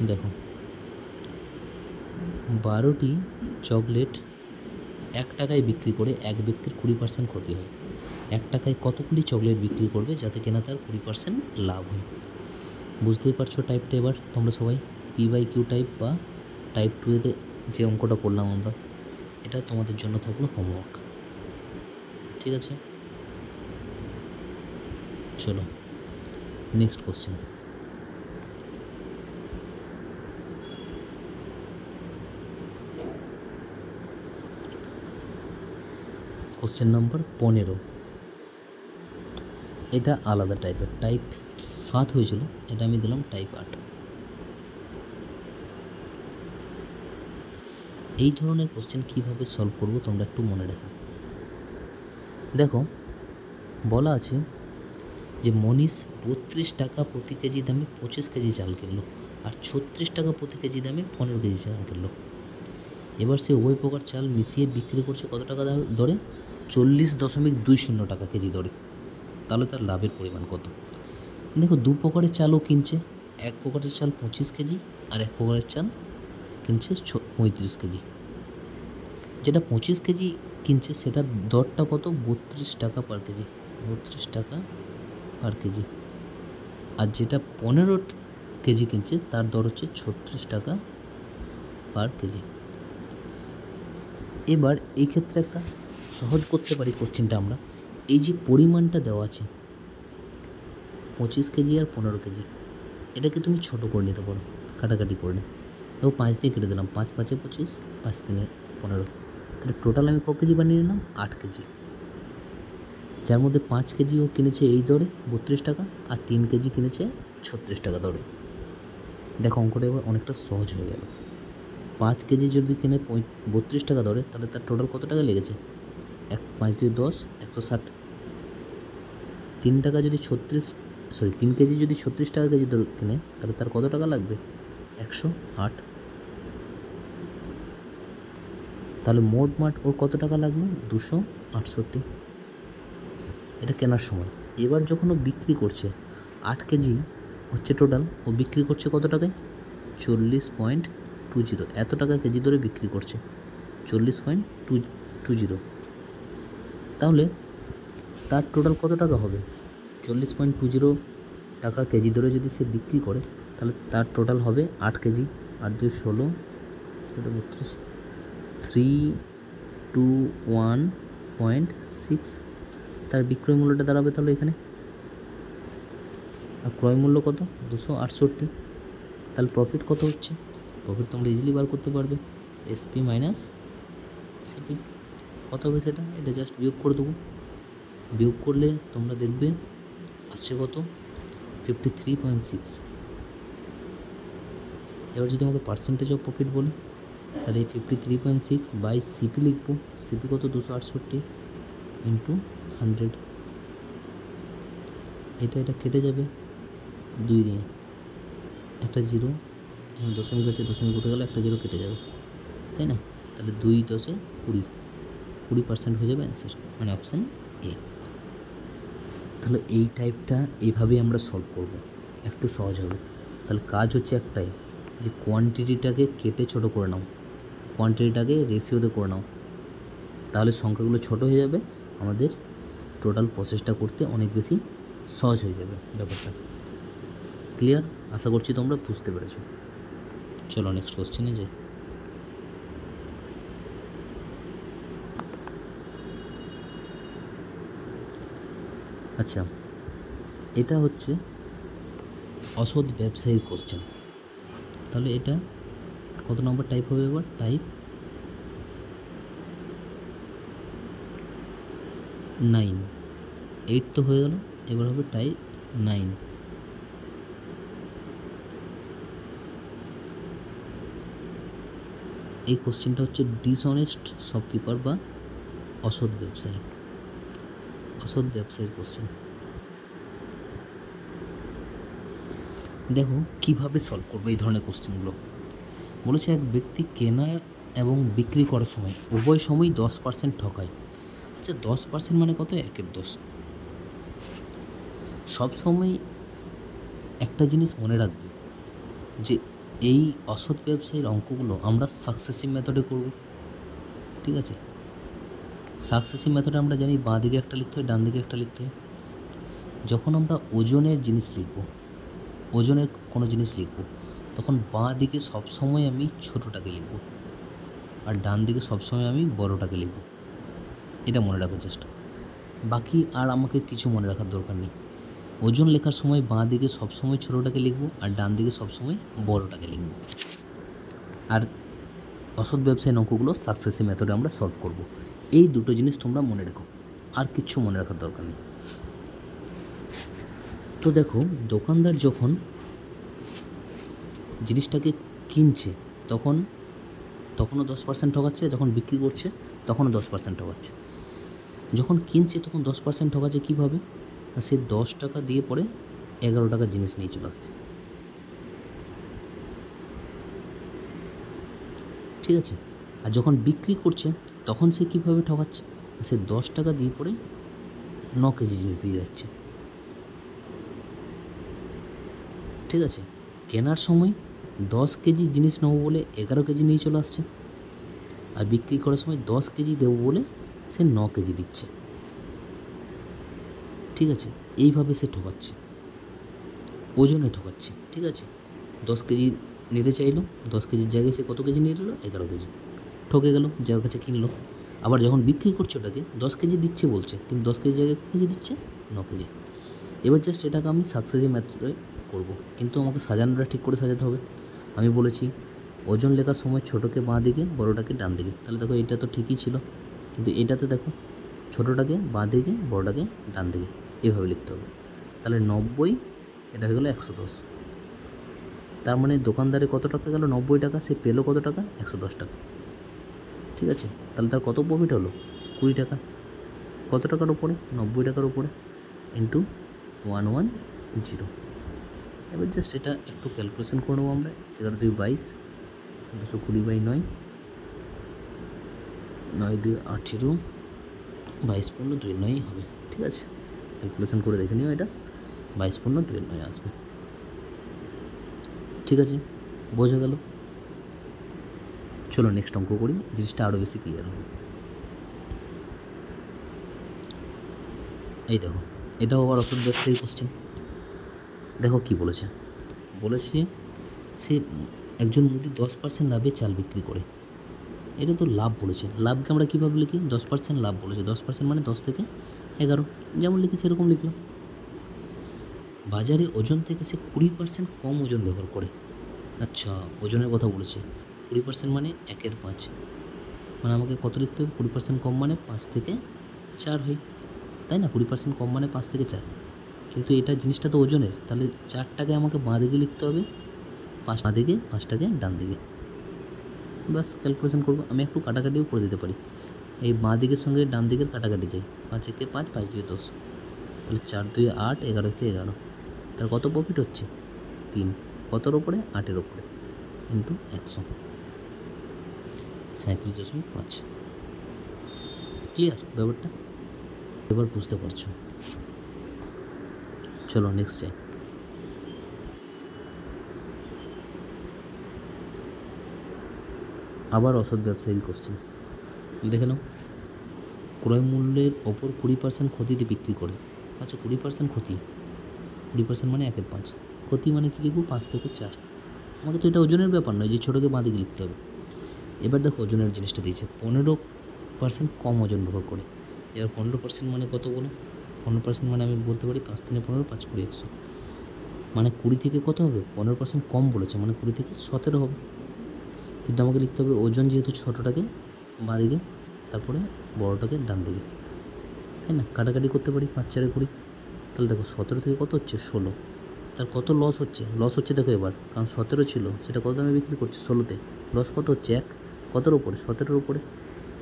দেখো 12টি চকলেট 1 টাকায় বিক্রি করে এক ব্যক্তির 20% ক্ষতি হয়। 1 টাকায় কতগুলি চকলেট বিক্রি করবে যাতে কেনা তার 20% লাভ হয়? বুঝতেই পারছো টাইপটা এবার তোমরা সবাই। P/Q টাইপ বা টাইপ 2-এতে যে অঙ্কটা করলাম আমরা, এটা তোমাদের জন্য থাকলো হোমওয়ার্ক। ঠিক আছে, চলো নেক্সট কোশ্চেন। কোশ্চেন নাম্বার 15, এটা আলাদা টাইপের, টাইপ 7 হয়েছিল, এটা আমি দিলাম টাইপ 8। এই ধরনের কোশ্চেন কীভাবে সলভ করবো তোমরা একটু মনে রাখো। দেখো বলা আছে যে মনীষ 32 টাকা প্রতি কেজি দামে 25 কেজি চাল কিনলো, আর 36 টাকা প্রতি কেজি দামে 15 কেজি চাল কিনলো। এবার সে উভয় প্রকার চাল মিশিয়ে বিক্রি করছে কত টাকা দরে? 40.20 টাকা কেজি দরে। তাহলে তার লাভের পরিমাণ কত? দেখো 2 প্রকারের চালও কিনছে, এক প্রকারের চাল 25 কেজি, আর এক প্রকারের চাল কিনছে 35 কেজি। যেটা 25 কেজি কিনছে সেটার দরটা কত, 32 টাকা পার কেজি, 32 টাকা পার কেজি। আর যেটা 15 কেজি কিনছে তার দর হচ্ছে 36 টাকা পার কেজি। এবার এই ক্ষেত্রে একটা সহজ করতে পারি কোশ্চেনটা আমরা, এই যে পরিমাণটা দেওয়া আছে 25 কেজি আর 15 কেজি, এটাকে তুমি ছোটো করে নিতে পারো, কাটাকাটি করে নে। তো 5 দিয়ে কেটে দিলাম, 5 5 25, 5 3 15, তাহলে টোটাল আমি ক কেজি বানিয়ে নিলাম, 8 কেজি। যার মধ্যে 5 কেজি ও কিনেছে এই দরে 32 টাকা, আর 3 কেজি কিনেছে 36 টাকা দরে। দেখো অঙ্কটা এবার অনেকটা সহজ হয়ে গেল। 5 কেজি যদি কিনে 32 টাকা দরে, তাহলে তার টোটাল কত টাকা লেগেছে, 5 2 10, 160। 3 টাকা যদি 3 কেজি যদি 36 টাকা কেজি দরে কিনে, তাহলে তার কত টাকা লাগবে, 108। তাহলে মোট ওর কত টাকা লাগবে, 268। এটা কেনার সময়। এবার যখন ও বিক্রি করছে, 8 কেজি হচ্ছে টোটাল, ও বিক্রি করছে কত টাকায়, 40.20, এত টাকা কেজি ধরে বিক্রি করছে, 40.20। তাহলে তার টোটাল কত টাকা হবে, 40.20 টাকা কেজি ধরে যদি সে বিক্রি করে, তাহলে তার টোটাল হবে 8 কেজি, 8 2 16, 32, 321.6 তার বিক্রয় মূল্যটা দাঁড়াবে। তাহলে এখানে আর ক্রয় মূল্য কত, 268। তাহলে প্রফিট কত হচ্ছে, প্রফিট তোমরা ইজিলি বার করতে পারবে, এসপি মাইনাস সিপি। কত হবে সেটা, এটা জাস্ট বিয়োগ করে দেবো। বিয়োগ করলে তোমরা দেখবে আসছে কত, 53.6। এবার যদি আমাকে পার্সেন্টেজ অফ প্রফিট বলে, তাহলে এই 53.6 বাই সিপি লিখবো। সিপি কত, 268 ইন্টু 100। এটা কেটে যাবে 2 দিয়ে, একটা জিরো, দশমিক আছে, দশমিক উঠে গেলে একটা জিরো কেটে যাবে, তাই না? তাহলে 2 10 20% হয়ে যাবে অ্যান্সার, মানে অপশান এ। তাহলে এই টাইপটা এইভাবেই আমরা সলভ করব, একটু সহজ হবে। তাহলে কাজ হচ্ছে একটাই, যে কোয়ান্টিটিটাকে কেটে ছোটো করে নাও, কোয়ান্টিটিটাকে রেশিওতে করে নাও, তাহলে সংখ্যাগুলো ছোট হয়ে যাবে, আমাদের টোটাল প্রসেসটা করতে অনেক বেশি সহজ হয়ে যাবে ব্যাপারটা। ক্লিয়ার? আশা করছি তোমরা বুঝতে পেরেছো। চলো নেক্সট কোশ্চেনে যাই। আচ্ছা, এটা হচ্ছে অসৎ ব্যবসায়ীর কোশ্চেন। তাহলে এটা কত নম্বর টাইপ হবে, এবার টাইপ 9, 8 তো হয়ে গেল, এবার হবে টাইপ 9। এই কোশ্চেনটা হচ্ছে ডিসঅনেস্ট শপকিপার বা অসৎ ব্যবসায়ী, অসৎ ব্যবসায়ীর কোশ্চেন। দেখো কীভাবে সলভ করবো এই ধরনের কোশ্চেনগুলো। বলেছে এক ব্যক্তি কেনা এবং বিক্রি করার সময় উভয় সময়ই 10% ঠকায়। আচ্ছা 10% মানে কত, 1/10। সবসময় একটা জিনিস মনে রাখবে, যে এই অসৎ ব্যবসায়ীর অঙ্কগুলো আমরা সাকসেসিভ মেথডে করব, ঠিক আছে? সাকসেসিভ মেথডে আমরা জানি বাঁ দিকে একটা লিখতে হয়, ডান দিকে একটা লিখতে হয়। যখন আমরা ওজনের জিনিস লিখব, ওজনের কোনো জিনিস লিখব, তখন বাঁ দিকে সবসময় আমি ছোটোটাকে লিখব, আর ডান দিকে সবসময় আমি বড়োটাকে লিখব। এটা মনে রাখার চেষ্টা, বাকি আর আমাকে কিছু মনে রাখার দরকার নেই। ওজন লেখার সময় বাঁ দিকে সবসময় ছোটোটাকে লিখব, আর ডান দিকে সবসময় বড়োটাকে লিখব। আর অসৎ ব্যবসায়ী অঙ্কগুলো সাকসেসিভ মেথডে আমরা সলভ করব। এই দুটো জিনিস তোমরা মনে রেখো, আর কিচ্ছু মনে রাখার দরকার নেই। তো দেখো, দোকানদার যখন জিনিসটাকে কিনছে তখনও 10% ঠকাচ্ছে, যখন বিক্রি করছে তখনও 10% ঠকাচ্ছে। যখন কিনছে তখন 10% ঠকাচ্ছে কীভাবে, সে 10 টাকা দিয়ে পরে 11 টাকার জিনিস নিয়ে চলে আসছে, ঠিক আছে? আর যখন বিক্রি করছে তখন সে কীভাবে ঠকাচ্ছে, সে 10 টাকা দিয়ে পরে 9 কেজি জিনিস দিয়ে যাচ্ছে, ঠিক আছে? কেনার সময় 10 কেজি জিনিস নেবো বলে 11 কেজি নিয়ে চলে আসছে, আর বিক্রি করার সময় 10 কেজি দেবো বলে সে 9 কেজি দিচ্ছে। ঠিক আছে, এইভাবে সে ঠকাচ্ছে, ওজনে ঠকাচ্ছে। ঠিক আছে, 10 কেজি নিতে চাইলো, 10 কেজির জায়গায় সে কত কেজি নিয়ে নিল? 11 কেজি। ঠকে গেল যার কাছে কিনলো। আবার যখন বিক্রি করছে ওটাকে 10 কেজি দিচ্ছে বলছে, কিন্তু 10 কেজির জায়গায় কত কেজি দিচ্ছে? 9 কেজি। এবার জাস্ট এটাকে আমি সাকসেসিভ মেথডে করবো, কিন্তু আমাকে সাজানোটা ঠিক করে সাজাতে হবে। আমি বলেছি ওজন লেখার সময় ছোটোকে বাঁ দিকে, বড়োটাকে ডান দিকে। তাহলে দেখো এটা তো ঠিকই ছিল, কিন্তু এটাতে দেখো ছোটোটাকে বাঁ দিকে, বড়োটাকে ডান দিকে, এভাবে লিখতে হবে। তাহলে 90, এটা হয়ে গেলো 110। তার মানে দোকানদারে কত টাকা গেল? 90 টাকা। সে পেলো কত টাকা? 110 টাকা। ঠিক আছে, তাহলে তার কত প্রফিট হলো? 20 টাকা। কত টাকার উপরে? 90 টাকার উপরে, ইন্টু 110। এবার জাস্ট এটা একটু ক্যালকুলেশন করে নেবো আমরা। 11 2 22, 220/9, 9 2 18, 22 15 2 9 হবে। ঠিক আছে, ক্যালকুলেশন করে দেখে নিও, এটা 22 15 2 9 আসবে। ঠিক আছে, বোঝা গেল? চলো নেক্সট অঙ্ক করি, জিনিসটা আরও বেশি ক্লিয়ার হবে। এই দেখো, এটাও আবার ওষুধ ব্যবসায়ী কোশ্চেন। দেখো কি বলেছে, বলেছে সে একজন মুদি 10% লাভে চাল বিক্রি করে। এটা তো লাভ বলেছে, লাভকে আমরা কীভাবে লিখি? 10% লাভ বলেছে, 10% মানে 10 থেকে 11, যেমন লিখি সেরকম লিখলাম। বাজারে ওজন থেকে সে 20% কম ওজন ব্যবহার করে। আচ্ছা, ওজনের কথা বলেছে, 20% মানে 1/5, মানে আমাকে কত লিখতে হবে? 20% কম মানে 5 থেকে 4 হয়, তাই না? 20% কম মানে 5 থেকে 4, কিন্তু এটা জিনিসটা তো ওজনের, তাহলে 4টাকে আমাকে বাঁ দিকে লিখতে হবে, 5 বাঁ দিকে, 5টাকে ডান দিকে। বাস ক্যালকুলেশন করবো। আমি একটু কাটাকাটিও করে দিতে পারি, এই বাঁ দিকের সঙ্গে ডান দিকের কাটাকাটি যাই, 5 একে 5, 5 2 10, তাহলে 4 2 8, 11 কে 11, তার কত প্রফিট হচ্ছে? 3। কতর ওপরে? 8-এর ওপরে, ইন্টু 100, 37.5। ক্লিয়ার ব্যাপারটা? এবার বুঝতে পারছো? চলো নেক্সট যাই। আবার অসৎ ব্যবসায়ী কোশ্চেন, দেখে নাও। ক্রয় মূল্যের ওপর 20% ক্ষতিতে বিক্রি করে। আচ্ছা, 20% ক্ষতি, 20% মানে 1/5, ক্ষতি মানে কী লিখবো? 5 থেকে 4। আমাকে তো এটা ওজনের ব্যাপার নয় যে ছোটোকে বাঁ দিকে লিখতে হবে। এবার দেখো ওজনের জিনিসটা দিয়েছে, 15% কম ওজন ব্যবহার করে। এবার 15% মানে কত বলো? 15% মানে আমি বলতে পারি 5 3 15, 5 20 100, মানে 20 থেকে কত হবে? 15% কম বলেছে, মানে 20 থেকে 17 হবে। কিন্তু আমাকে লিখতে হবে ওজন যেহেতু ছোটোটাকে বাঁ দিকে, তারপরে বড়োটাকে ডান দিকে, তাই না? কাটাকাটি করতে পারি, 5 4 20। তাহলে দেখো 17 থেকে কত হচ্ছে? 16। তার কত লস হচ্ছে? লস হচ্ছে দেখো এবার, কারণ 17 ছিল, সেটা কত দামে বিক্রি করছে? 16তে। লস কত হচ্ছে? 1। কতর উপরে? 17-এর উপরে,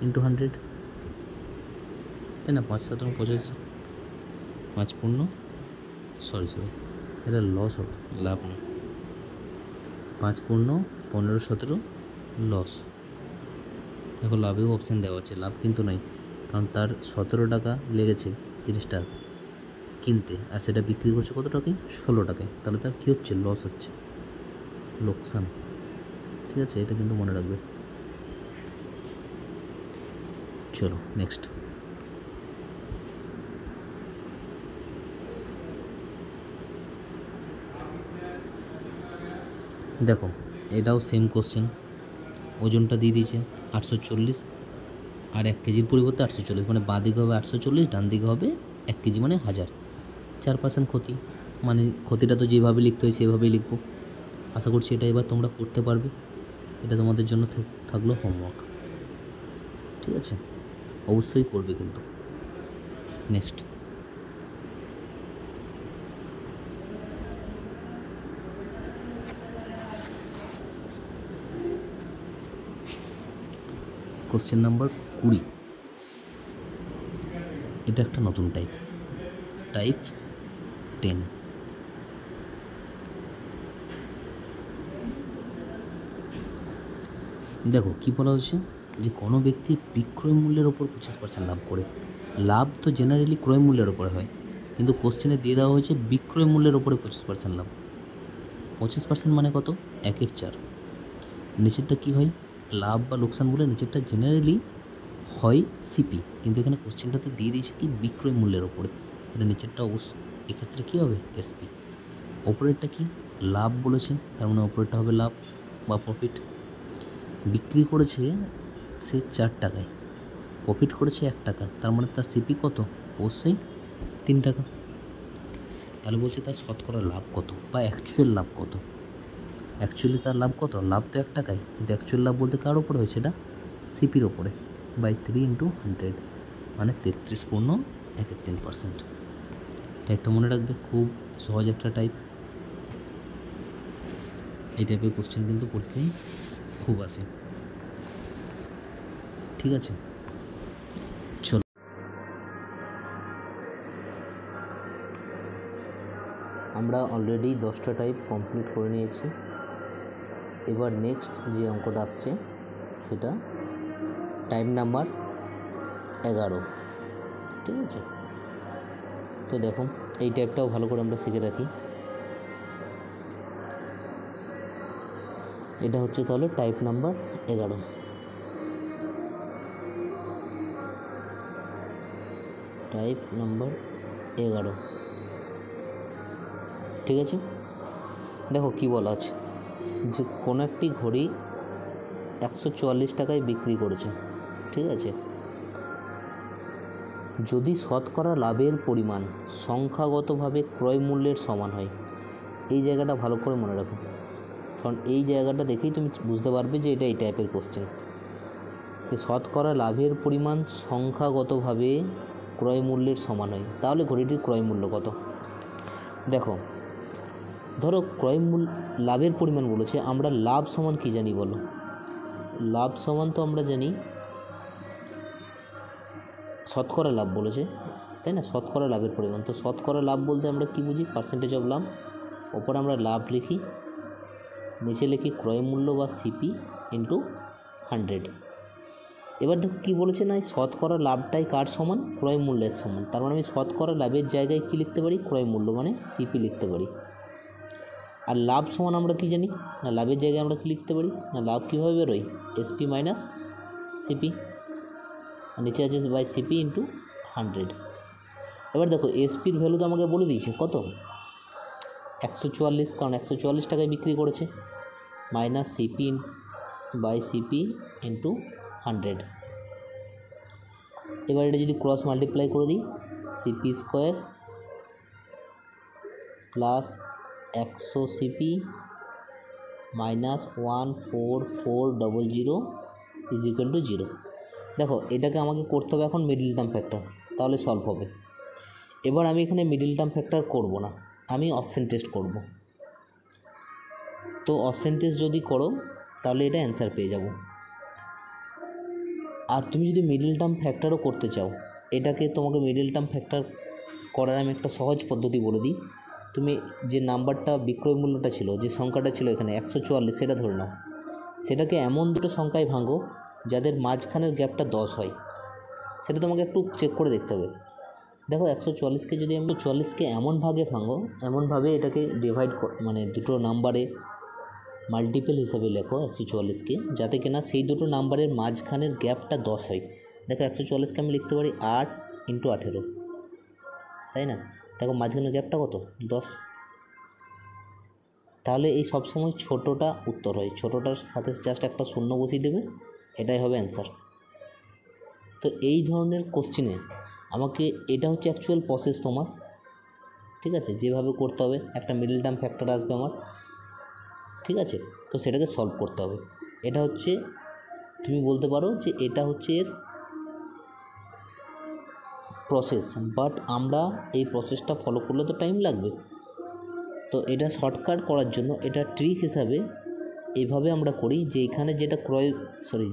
ইন্টু 100, তাই না? 5 7 25, 5 15, সরি এটা লস হবে, লাভ না। 5 15, 15 17 লস। দেখো লাভেও অপশান দেওয়া আছে, লাভ কিন্তু নাই, কারণ তার 17 টাকা লেগেছে জিনিসটা কিনতে, আর সেটা বিক্রি করছে কত টাকায়? 16 টাকায়। তাহলে তার কী হচ্ছে? লস হচ্ছে, লোকসান। ঠিক আছে, এটা কিন্তু মনে রাখবে। চলো নেক্সট। দেখো এটাও সেম কোশ্চেন, ওজনটা দিয়ে দিয়েছে 840, আর 1 কেজির পরিবর্তে 840, মানে বাঁ দিকে হবে 840, ডান দিকে হবে 1 কেজি মানে 1000। 4% ক্ষতি, মানে ক্ষতিটা তো যেভাবে লিখতে হয় সেভাবেই লিখবো। আশা করছি এটা এবার তোমরা করতে পারবে, এটা তোমাদের জন্য থাকলো হোমওয়ার্ক। ঠিক আছে, অবশ্যই করবে কিন্তু। Next, question number 20। এটা একটা নতুন টাইপ 10। দেখো কী বলা হচ্ছে, যে কোনো ব্যক্তি বিক্রয় মূল্যের ওপর 25% লাভ করে। লাভ তো জেনারেলি ক্রয় মূল্যের ওপরে হয়, কিন্তু কোশ্চেনে দিয়ে দেওয়া হয়েছে বিক্রয় মূল্যের ওপরে 25% লাভ। 25% মানে কত? 1/4। নিচেরটা কী হয়? লাভ বা লোকসান বলে নিচেরটা জেনারেলি হয় সিপি, কিন্তু এখানে কোশ্চেনটাতে দিয়ে দিয়েছে কি বিক্রয় মূল্যের ওপরে, তাহলে নিচেরটা অবশ্য এক্ষেত্রে কী হবে এসপি। ওপরেরটা কি লাভ বলেছে, তার মানে ওপরেরটা হবে লাভ বা প্রফিট। বিক্রি করেছে সে 4 টাকায়, প্রফিট করেছে 1 টাকা, তার মানে তার সিপি কত, অবশ্যই 3 টাকা। তাহলে বলছে তার শতকরা লাভ কত বা অ্যাকচুয়াল লাভ কত। অ্যাকচুয়ালি তার লাভ কত, লাভ তো 1 টাকায়, কিন্তু অ্যাকচুয়াল লাভ বলতে কার ওপরে হয়েছে, এটা সিপির ওপরে, বাই 3 × 100 মানে 33.13%। টাইপটা মনে রাখবে, খুব সহজ একটা টাইপ। এই টাইপের কোশ্চেন কিন্তু পরীক্ষায় খুব আসে, ঠিক আছে। চলো আমরা অলরেডি 10টা টাইপ কমপ্লিট করে নিয়েছি। এবার নেক্সট যে অঙ্কটা আসছে সেটা টাইপ নাম্বার 11, ঠিক আছে। তো দেখো এই টাইপটাও ভালো করে আমরা শিখে রাখি। এটা হচ্ছে তাহলে টাইপ নাম্বার 11। টাইপ নাম্বার 11, ঠিক আছে। দেখো কি বলা আছে, যে কোনো একটি ঘড়ি 144 টাকায় বিক্রি করেছে, ঠিক আছে। যদি শতকরা লাভের পরিমাণ সংখ্যাগতভাবে ক্রয় মূল্যের সমান হয়, এই জায়গাটা ভালো করে মনে রাখো, কারণ এই জায়গাটা দেখেই তুমি বুঝতে পারবে যে এটা এই টাইপের কোশ্চেন। শতকরা লাভের পরিমাণ সংখ্যাগতভাবে ক্রয় মূল্যের সমান হয়, তাহলে ঘড়িটির ক্রয় মূল্য কত। দেখো ধরো লাভের পরিমাণ বলেছে, আমরা লাভ সমান কী জানি বলো, লাভ সমান তো আমরা জানি শতকরা লাভ বলেছে, তাই না, শতকরা লাভের পরিমাণ। তো শতকরা লাভ বলতে আমরা কী বুঝি, পার্সেন্টেজ অফ লাভ, ওপরে আমরা লাভ লিখি, নিচে লিখি ক্রয় মূল্য বা সিপি ইন্টু 100। এবার দেখো কী বলেছে না, এই শতকরা লাভটাই কার সমান, ক্রয় মূল্যের সমান। তার মানে আমি শতকরা লাভের জায়গায় কী লিখতে পারি, ক্রয় মূল্য মানে সিপি লিখতে পারি। আর লাভ সমান আমরা কী জানি না, লাভের জায়গায় আমরা কী লিখতে পারি না, লাভ কীভাবে বেরোয়, এসপি মাইনাস সিপি, আর নিচে আছে বাই সিপি ইন্টু 100। এবার দেখো এসপির ভ্যালু তো আমাকে বলে দিয়েছে কত, 144, কারণ 144 টাকায় বিক্রি করেছে, minus CP by CP into 100। এবার এটা যদি ক্রস মাল্টিপ্লাই করে দিই, CP square plus 100 CP minus 14400 is equal to 0। দেখো এটাকে আমাকে করতে হবে এখন মিডল টার্ম ফ্যাক্টর, তাহলে সলভ হবে। এবার আমি এখানে মিডল টার্ম ফ্যাক্টর করব না, আমি অপশন টেস্ট করব। তো অপশন টেস্ট যদি করো তাহলে এটা অ্যান্সার পেয়ে যাব। আর তুমি যদি মিডল টার্ম ফ্যাক্টরও করতে চাও, এটাকে তোমাকে মিডল টার্ম ফ্যাক্টর করার আমি একটা সহজ পদ্ধতি বলে দিই। তুমি যে নাম্বারটা বিক্রয় মূল্যটা ছিল, যে সংখ্যাটা ছিল এখানে 144, সেটা ধরে নাও, সেটাকে এমন দুটো সংখ্যায় ভাঙো যাদের মাঝখানের গ্যাপটা 10 হয়। সেটা তোমাকে একটু চেক করে দেখতে হবে। দেখো 144কে যদি আমি 144কে এমন ভাগে ভাঙো, এমনভাবে এটাকে ডিভাইড মানে দুটো নাম্বারে মাল্টিপল হিসাবে লেখো 144কে, যাতে কিনা সেই দুটো নাম্বারের মাঝখানের গ্যাপটা 10 হয়। দেখো 144কে আমি লিখতে পারি 8 × 18, তাই না। দেখো মাঝখানের গ্যাপটা কত, 10। তাহলে এই সবসময় ছোটোটা উত্তর হয়, ছোটোটার সাথে জাস্ট একটা শূন্য বসিয়ে দেবে, এটাই হবে অ্যান্সার। তো এই ধরনের কোশ্চেনে আমাকে, এটা হচ্ছে অ্যাকচুয়াল প্রসেস তোমার, ঠিক আছে, যেভাবে করতে হবে। একটা মিডল টার্ম ফ্যাক্টর আসবে আমার, ঠিক আছে, তো সেটাকে সলভ করতে হবে। এটা হচ্ছে, তুমি বলতে পারো যে এটা হচ্ছে এর প্রসেস, বাট আমরা এই প্রসেসটা ফলো করলে তো টাইম লাগবে। তো এটা শর্টকাট করার জন্য এটা ট্রিক হিসাবে এইভাবে আমরা করি, যে এখানে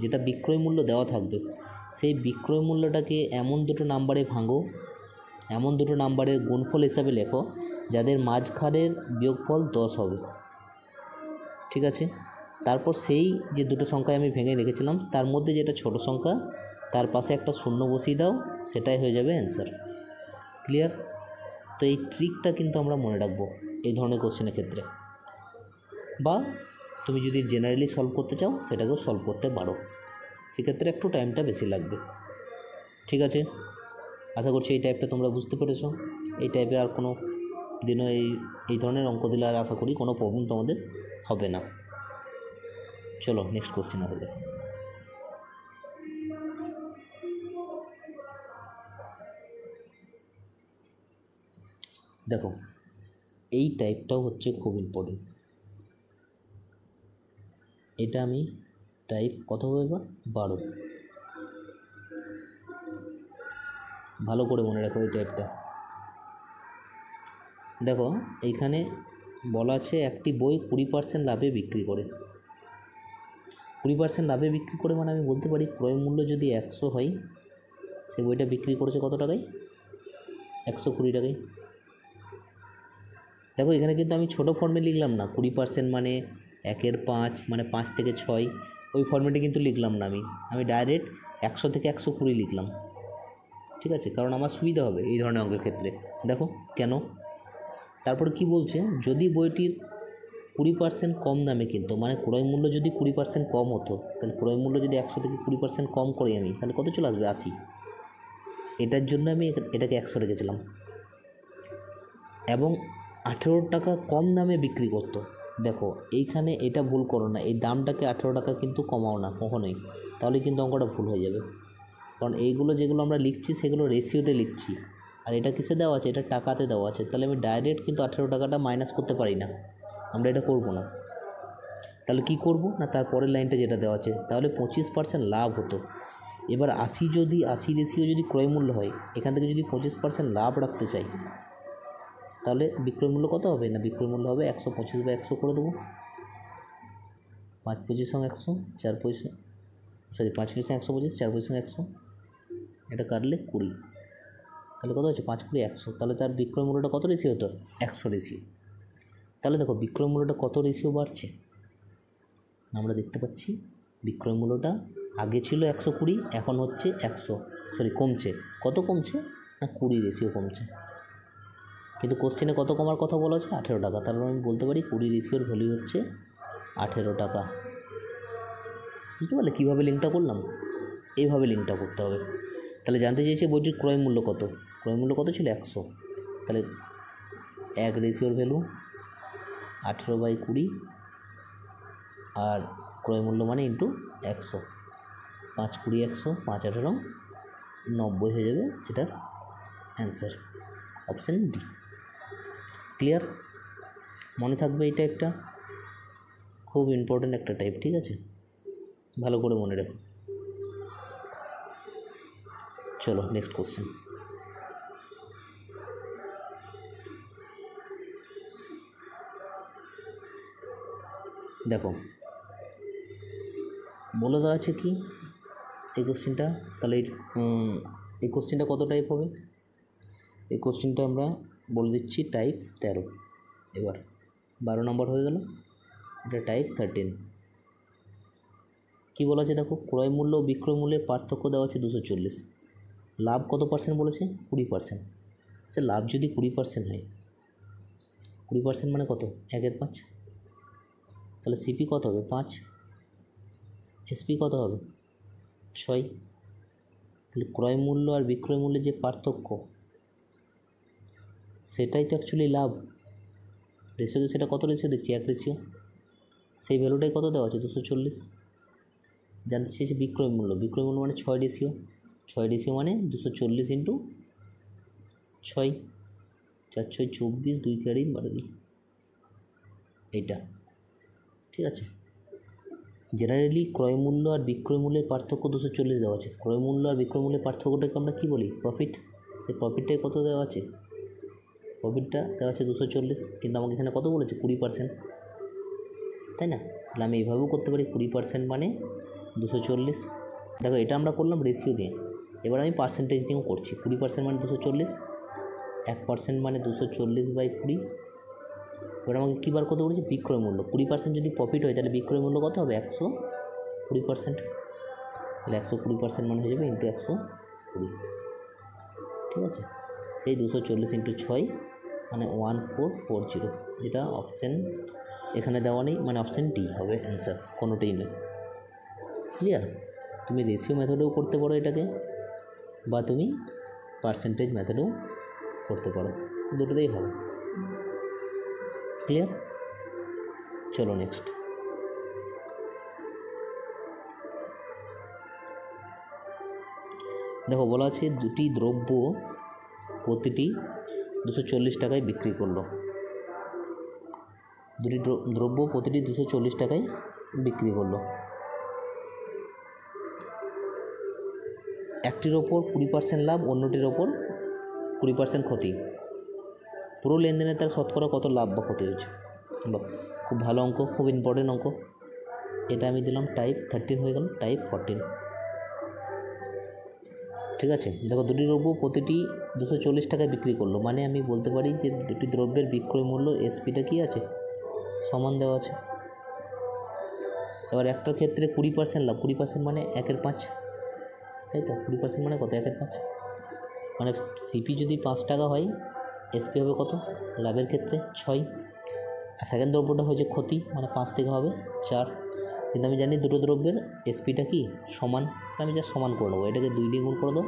যেটা বিক্রয় মূল্য দেওয়া থাকবে, সেই বিক্রয় মূল্যটাকে এমন দুটো নাম্বারে ভাঙো, এমন দুটো নাম্বারের গুণফল হিসাবে লেখো যাদের মাঝখানের বিয়োগফল 10 হবে, ঠিক আছে। তারপর সেই যে দুটো সংখ্যা আমি ভেঙে রেখেছিলাম তার মধ্যে যেটা ছোট সংখ্যা, তার পাশে একটা শূন্য বসিয়ে দাও, সেটাই হয়ে যাবে অ্যান্সার। ক্লিয়ার? তো এই ট্রিকটা কিন্তু আমরা মনে রাখবো এই ধরনের কোশ্চেনের ক্ষেত্রে, বা তুমি যদি জেনারেলি সলভ করতে চাও সেটাকেও সলভ করতে পারো, সেক্ষেত্রে একটু টাইমটা বেশি লাগবে। ঠিক আছে, আশা করছি এই টাইপটা তোমরা বুঝতে পেরেছো। এই টাইপে আর কোনো দিনও এই ধরনের অঙ্ক দিলে আর আশা করি কোনো প্রবলেম তোমাদের হবে না। চলো নেক্সট কোশ্চেন আসা যাক। দেখো এই টাইপটাও হচ্ছে খুব ইম্পর্টেন্ট। এটা আমি টাইপ কত হবে এবার 12, ভালো করে মনে রাখো এই টাইপটা। দেখো এইখানে বলা আছে একটি বই 20% লাভে বিক্রি করে। 20% লাভে বিক্রি করে মানে আমি বলতে পারি ক্রয় মূল্য যদি 100 হয়, সেই বইটা বিক্রি করেছে কত টাকায়? 120 টাকায়। দেখো এখানে কিন্তু আমি ছোটো ফর্মে লিখলাম না, 20% মানে 1/5 মানে 5 থেকে 6, ওই ফর্মেটে কিন্তু লিখলাম না। আমি ডাইরেক্ট 100 থেকে 120 লিখলাম। ঠিক আছে, কারণ আমার সুবিধা হবে এই ধরনের অঙ্কের ক্ষেত্রে। দেখো কেন, তারপর কি বলছে, যদি বইটির 20% কম দামে কিনতো, মানে ক্রয় মূল্য যদি 20% কম হতো, তাহলে ক্রয় মূল্য যদি 100 থেকে 20% কম করি আমি, তাহলে কত চলে আসবে? 80। এটার জন্য আমি এটাকে 100 রেখেছিলাম। এবং 18 টাকা কম দামে বিক্রি করতো। দেখো এইখানে এটা ভুল করো না, এই দামটাকে 18 টাকা কিন্তু কমাও না কখনোই, তাহলে কিন্তু অঙ্কটা ভুল হয়ে যাবে। কারণ এইগুলো যেগুলো আমরা লিখছি সেগুলো রেশিওতে লিখছি, আর এটা কিসে দেওয়া আছে? এটা টাকাতে দেওয়া আছে। তাহলে আমি ডাইরেক্ট কিন্তু 18 টাকাটা মাইনাস করতে পারি না, আমরা এটা করব না। তাহলে কি করব না, তারপরের লাইনটা যেটা দেওয়া আছে, তাহলে 25% লাভ হতো। এবার 80 যদি 80 রেশিও যদি ক্রয় মূল্য হয়, এখান থেকে যদি 25% লাভ রাখতে চাই, তাহলে বিক্রয় মূল্য কত হবে? না বিক্রয় মূল্য হবে 125/100 করে দেবো। 5 25 100, 4 পয়সা, সরি 5 পয়সা 125, 4 পয়সা 100, এটা কাটলে 20, তাহলে কত হচ্ছে? 5 20 100। তাহলে তার বিক্রয় মূল্যটা কত রেশিও হতো? 100 রেশিও। তাহলে দেখো বিক্রয় মূল্যটা কত রেশিও বাড়ছে, আমরা দেখতে পাচ্ছি বিক্রয় মূল্যটা আগে ছিল 120, এখন হচ্ছে 100, সরি কমছে। কত কমছে? না 20 রেশিও কমছে। কিন্তু কোশ্চেনে কত কমার কথা বলা আছে? 18 টাকা। তাহলে আমি বলতে পারি 20 রেশিওর ভ্যালু হচ্ছে 18 টাকা। বুঝতে পারলে কীভাবে লিঙ্কটা করলাম? এইভাবে লিঙ্কটা করতে হবে। তাহলে জানতে চেয়েছে বইটির ক্রয় মূল্য কত। ক্রয় মূল্য কত ছিল? 100। তাহলে 1 রেশিওর ভ্যালু 18/20, আর ক্রয় মূল্য মানে ইন্টু 100, 5 20 100, 5 18 90 হয়ে যাবে এটার অ্যান্সার, অপশান ডি। ক্লিয়ার? মনে থাকবে এই টাইপটা, খুব ইম্পর্ট্যান্ট একটা টাইপ। ঠিক আছে, ভালো করে মনে রাখো। চলো নেক্সট কোশ্চেন। দেখো বলে দেওয়া আছে কি এই কোশ্চেনটা, তাহলে এই কোশ্চেনটা কত টাইপ হবে? এই কোশ্চেনটা আমরা বলে দিচ্ছি টাইপ 13। এবার 12 নম্বর হয়ে গেল, এটা টাইপ 13। কী বলা আছে দেখো, ক্রয় মূল্য ও বিক্রয় মূল্যের পার্থক্য দেওয়া আছে 240। লাভ কত পার্সেন্ট বলেছে? 20%। আচ্ছা লাভ যদি 20% হয়, 20% মানে কত? 1/5। তাহলে সিপি কত হবে? 5। এসপি কত হবে? 6। তাহলে ক্রয় মূল্য আর বিক্রয় মূল্যের যে পার্থক্য, সেটাই তো অ্যাকচুয়ালি লাভ। রেশিওতে সেটা কত রেশিও দেখছি? 1 রেশিও। সেই ভ্যালুটাই কত দেওয়া আছে? 240। জানতে চেয়েছে বিক্রয় মূল্য। বিক্রয় মূল্য মানে 6 রেশিও। 6 রেশিও মানে 240 ইন্টু 6, 4 6 24, 2 4 12, এইটা। ঠিক আছে, জেনারেলি ক্রয় মূল্য আর বিক্রয় মূল্যের পার্থক্য 240 দেওয়া আছে। ক্রয় মূল্য আর বিক্রয় মূল্যের পার্থক্যটাকে আমরা কী বলি? প্রফিট। সেই প্রফিটটাই কত দেওয়া আছে? প্রফিটটা দেওয়া আছে 240, কিন্তু আমাকে এখানে কত বলেছে? 20%, তাই না? তাহলে আমি এইভাবেও করতে পারি, 20% মানে 240। দেখো এটা আমরা করলাম রেশিও দিয়ে, এবার আমি পার্সেন্টেজ দিয়েও করছি। 20% মানে 240, 1% মানে 240/20। এবার আমাকে কী বার করতে বলেছে? বিক্রয় মূল্য। 20% যদি প্রফিট হয়, তাহলে বিক্রয় মূল্য কত হবে? 120%। তাহলে 120% মানে হয়ে যাবে ইন্টু 120। ঠিক আছে, সেই 240 ইন্টু 6 মানে 1440, যেটা অপশান এখানে দেওয়া নেই, মানে অপশান ডি হবে অ্যান্সার, কোনোটাই নয়। ক্লিয়ার? তুমি রেশিও মেথডেও করতে পারো এটাকে, বা তুমি পার্সেন্টেজ মেথডেও করতে পারো, দুটোতেই হবে। ক্লিয়ার? চলো নেক্সট। দেখো বলা আছে দুটি দ্রব্য প্রতিটি 240 টাকায় বিক্রি করলো। দুটি দ্রব্য প্রতিটি 240 টাকায় বিক্রি করলো। একটির ওপর 20% লাভ, অন্যটির ওপর 20% ক্ষতি। পুরো লেনদেনে তার শতকরা কত লাভ বা ক্ষতি হয়েছে? খুব ভালো অঙ্ক, খুব ইম্পর্টেন্ট অঙ্ক। এটা আমি দিলাম টাইপ 13 হয়ে গেল টাইপ 14। ঠিক আছে, দেখো দুটি দ্রব্য প্রতিটি 240 টাকায় বিক্রি করলো, মানে আমি বলতে পারি যে দুটি দ্রব্যের বিক্রয় মূল্য এসপিটা কী আছে, সমান দেওয়া আছে। এবার একটার ক্ষেত্রে 20% লাভ, 20% মানে 1/5, তাই তো? 20% মানে কত? 1/5, মানে সিপি যদি 5 টাকা হয়, এসপি হবে কত লাভের ক্ষেত্রে? 6। আর সেকেন্ড দ্রব্যটা হয়েছে ক্ষতি, মানে 5 থেকে হবে 4। কিন্তু আমি জানি দুটো দ্রব্যের এসপিটা কি সমান, আমি যা সমান করে নেবো, এটাকে 2 দিয়ে গুণ করে দাও,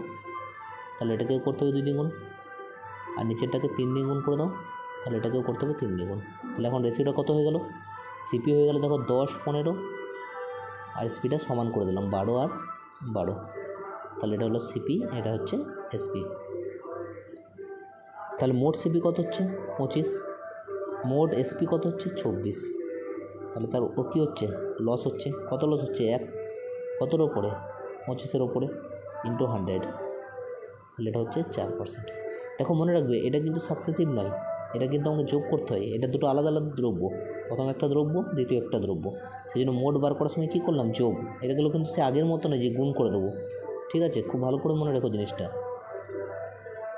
তাহলে এটাকেও করতে হবে 2 দিয়ে গুণ, আর নিচেরটাকে 3 দিয়ে গুণ করে দাও, তাহলে এটাকেও করতে হবে 3 দিয়ে গুণ। তাহলে এখন রেশিওটা কত হয়ে গেল? সিপি হয়ে গেল দেখো 10, 15, আর এসপিটা সমান করে দিলাম 12 আর 12, তাহলে এটা হলো সিপি, এটা হচ্ছে এসপি। তাহলে মোট সিপি কত হচ্ছে? 25, মোট এসপি কত হচ্ছে? 24। তাহলে তার ওর কী হচ্ছে? লস হচ্ছে। কত লস হচ্ছে? 1, কতর ওপরে? 25-এর ওপরে, ইন্টু 100, তাহলে এটা হচ্ছে 4%। দেখো মনে রাখবে এটা কিন্তু সাকসেসিভ নয়, এটা কিন্তু আমাকে যোগ করতে হয়, এটা দুটো আলাদা আলাদা দ্রব্য, প্রথম একটা দ্রব্য, দ্বিতীয় একটা দ্রব্য, সেই জন্য মোট বার করার সময় কী করলাম? যোগ। এটাগুলো কিন্তু সে আগের মতো নয় যে গুণ করে দেবো, ঠিক আছে? খুব ভালো করে মনে রেখো জিনিসটা,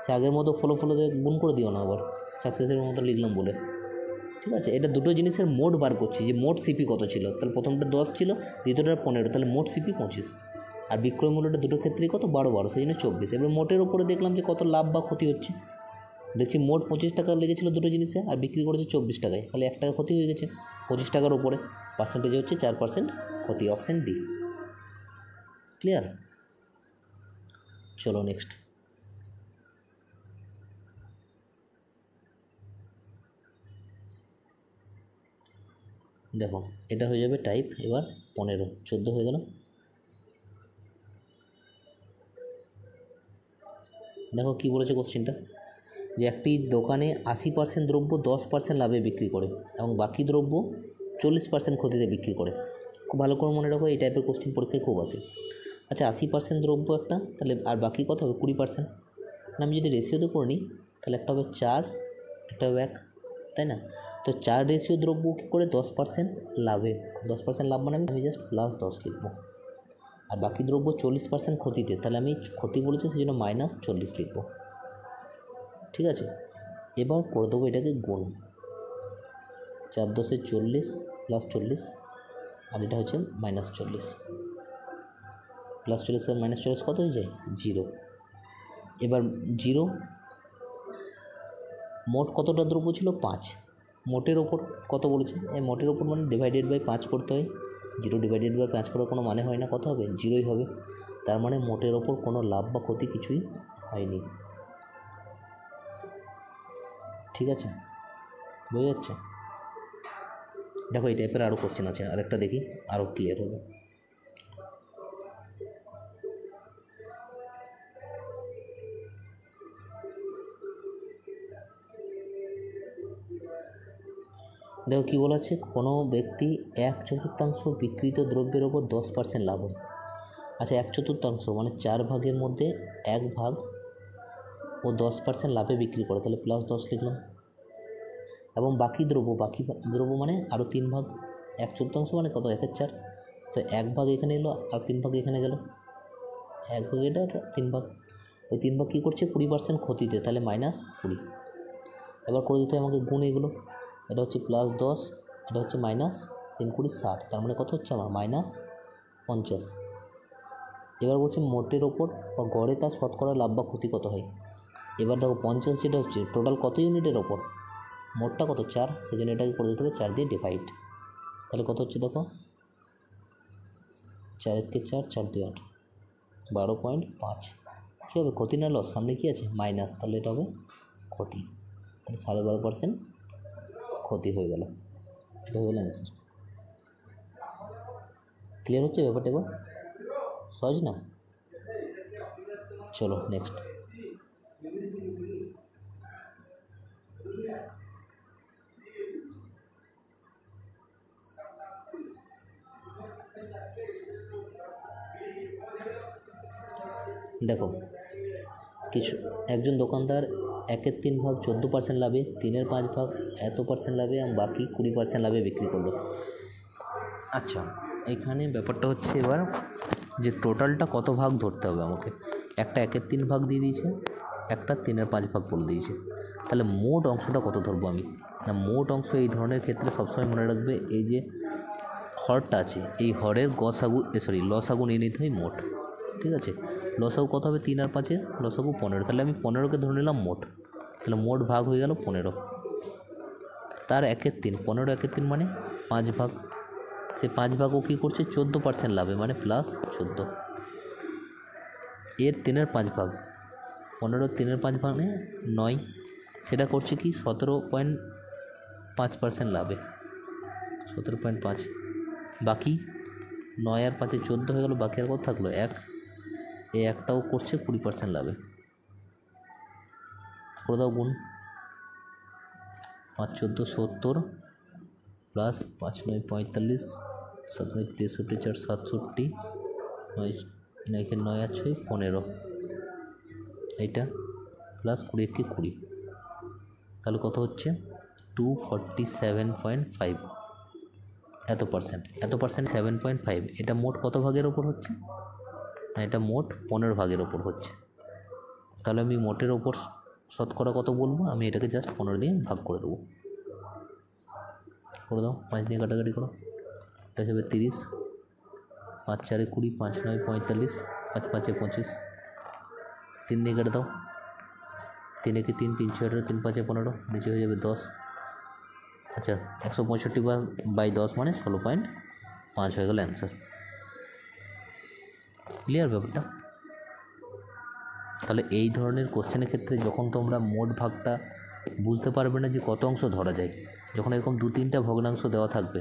সে আগের মতো ফলো দিয়ে গুণ করে দিও না আবার, সাকসেসের মতো লিখলাম বলে, ঠিক আছে? এটা দুটো জিনিসের মোট বার করছি, যে মোট সিপি কত ছিল, তাহলে প্রথমটা 10 ছিল, দ্বিতীয়টা 15, তাহলে মোট সিপি 25, আর বিক্রয় মূল্যটা দুটোর ক্ষেত্রেই কত? 12, সেই জন্য 24। এবার মোটের ওপরে দেখলাম যে কত লাভ বা ক্ষতি হচ্ছে, দেখছি মোট 25 টাকা লেগেছিলো দুটো জিনিসে, আর বিক্রি করেছে 24 টাকায়, তাহলে 1 টাকা ক্ষতি হয়ে গেছে। 25 টাকার ওপরে পার্সেন্টেজ হচ্ছে 4% ক্ষতি, অপশান ডি। ক্লিয়ার? চলো নেক্সট। দেখো এটা হয়ে যাবে টাইপ এবার 15, 14 হয়ে গেল। দেখো কি বলেছে কোশ্চেনটা, যে একটি দোকানে 80% দ্রব্য 10% লাভে বিক্রি করে এবং বাকি দ্রব্য 40% ক্ষতিতে বিক্রি করে। খুব ভালো করে মনে রাখো, এই টাইপের কোশ্চেন পরীক্ষায় খুব আসে। আচ্ছা 80% দ্রব্য একটা, তাহলে আর বাকি কত হবে? 20%। আমি যদি রেশিওতে করে নিই, তাহলে একটা হবে 4, একটা হবে 1, তাই না? তো 4 রেশিও দ্রব্য কী করে? 10% লাভে, 10% লাভ মানে আমি জাস্ট +10 লিখবো, আর বাকি দ্রব্য 40% ক্ষতিতে, তাহলে আমি ক্ষতি বলেছি সেই জন্য -40 লিখবো, ঠিক আছে? এবার করে দেবো এটাকে গুণ, 4 × 10 = 40 + 40, আর এটা হচ্ছে -40, +40 আর -40 কত হয়ে যায়? 0। এবার 0, মোট কতটা দ্রব্য ছিল? 5, মোটের ওপর কত বলেছে? এই মোটের ওপর মানে /5 করতে হয়, 0/5 করার কোনো মানে হয় না, কত হবে? 0ই হবে। তার মানে মোটের ওপর কোনো লাভ বা ক্ষতি কিছুই হয়নি, ঠিক আছে? বোঝা যাচ্ছে? দেখো এই টাইপের আরও কোশ্চেন আছে, আরেকটা দেখি, আরও ক্লিয়ার হবে। দেখো কী বলা আছে, কোনো ব্যক্তি 1/4 বিক্রিত দ্রব্যের ওপর 10% লাভ হয়। আচ্ছা 1/4 মানে 4 ভাগের মধ্যে 1 ভাগ ও 10% লাভে বিক্রি করে, তাহলে +10 লিখলাম। এবং বাকি দ্রব্য মানে আরও 3 ভাগ, 1/4 মানে কত? 1/4, তো 1 ভাগ এখানে এলো, আর 3 ভাগ এখানে গেল, 1 ভাগ এটা, 3 ভাগ, ওই 3 ভাগ কী করছে? 20% ক্ষতিতে, তাহলে -20। এবার করে দিতে হয় আমাকে গুণ এগুলো, এটা হচ্ছে +10, এটা হচ্ছে -3 × 20 = 60, তার মানে কত হচ্ছে আমার? -50। এবার বলছে মোটের ওপর বা গড়ে তার শতকরা লাভ বা ক্ষতি কত হয়। এবার দেখো 50 যেটা হচ্ছে টোটাল কত ইউনিটের ওপর? মোটটা কত 4, সেই জন্য এটাকে করে দিতে হবে 4 দিয়ে ডিভাইড। তাহলে কত হচ্ছে দেখো, 4 × 4, 4 × 2 8, 12.5। কী হবে, ক্ষতি না লস? সামনে কী আছে মাইনাস, তাহলে এটা হবে ক্ষতি। তাহলে 12.5% ক্ষতি হয়ে গেল। এটা হয়ে গেল অ্যান্সার। ক্লিয়ার হচ্ছে ব্যাপারটা? এবার সহজ না? চলো নেক্সট। দেখো, একজন দোকানদার 1/3 ভাগ 14% লাভে, 3/5 ভাগ এত % লাভে এবং বাকি 20% লাভে বিক্রি করলো। আচ্ছা, এখানে ব্যাপারটা হচ্ছে এবার যে টোটালটা কত ভাগ ধরতে হবে আমাকে। একটা 1/3 ভাগ দিয়ে দিয়েছে, একটা 3/5 ভাগ বলে দিয়েছে। তাহলে মোট অংশটা কত ধরবো আমি? না, মোট অংশ এই ধরনের ক্ষেত্রে সবসময় মনে রাখবে, এই যে হরটা আছে এই হরের লসাগু নিয়ে নিতে হয় মোট। ঠিক আছে, লসাগু কত হবে? 3 আর 5, লসাগু 15। তাহলে আমি 15কে ধরে নিলাম মোট। তাহলে মোট ভাগ হয়ে গেল 15। তার 1/3, 15 1/3 মানে 5 ভাগ। সে 5 ভাগও কী করছে? 14% লাভে, মানে +14। এর 3/5 ভাগ, 15 3/5 মানে 9, সেটা করছে কি 17.5% লাভে, 17.5। বাকি 9 আর 5 14 হয়ে গেল, বাকি আর কত থাকলো? 1। এই একটাও করছে 20% লাভে। করে দাও গুণ, 5 14 70 প্লাস 5 9 45, 7 9 63, 4 67, 9 9 9 আর 6 15, এইটা প্লাস 20 কে 20, তাহলে কত হচ্ছে? 247.5 এত %। 7.5। এটা মোট কত ভাগের ওপর হচ্ছে? না, এটা মোট 15 ভাগের ওপর হচ্ছে। তাহলে আমি মোটের ওপর শতকরা কত বলবো? আমি এটাকে জাস্ট 15 দিয়ে ভাগ করে দেবো। করে দাও, 5 দিয়ে কাটাকাটি করো, এটা হিসেবে 30, 5 4 20, 5 9 45, 5 5 25, 3 দিয়ে কেটে দাও, 3 1 3, 3 6 3 5 15, নিচে হয়ে যাবে 10। আচ্ছা, 165/10 মানে 16.5 হয়ে গেল অ্যান্সার। ক্লিয়ার ব্যাপারটা? তাহলে এই ধরনের কোশ্চেনের ক্ষেত্রে যখন তোমরা মোট ভাগটা বুঝতে পারবে না যে কত অংশ ধরা যায়, যখন এরকম 2-3টা ভগ্নাংশ দেওয়া থাকবে,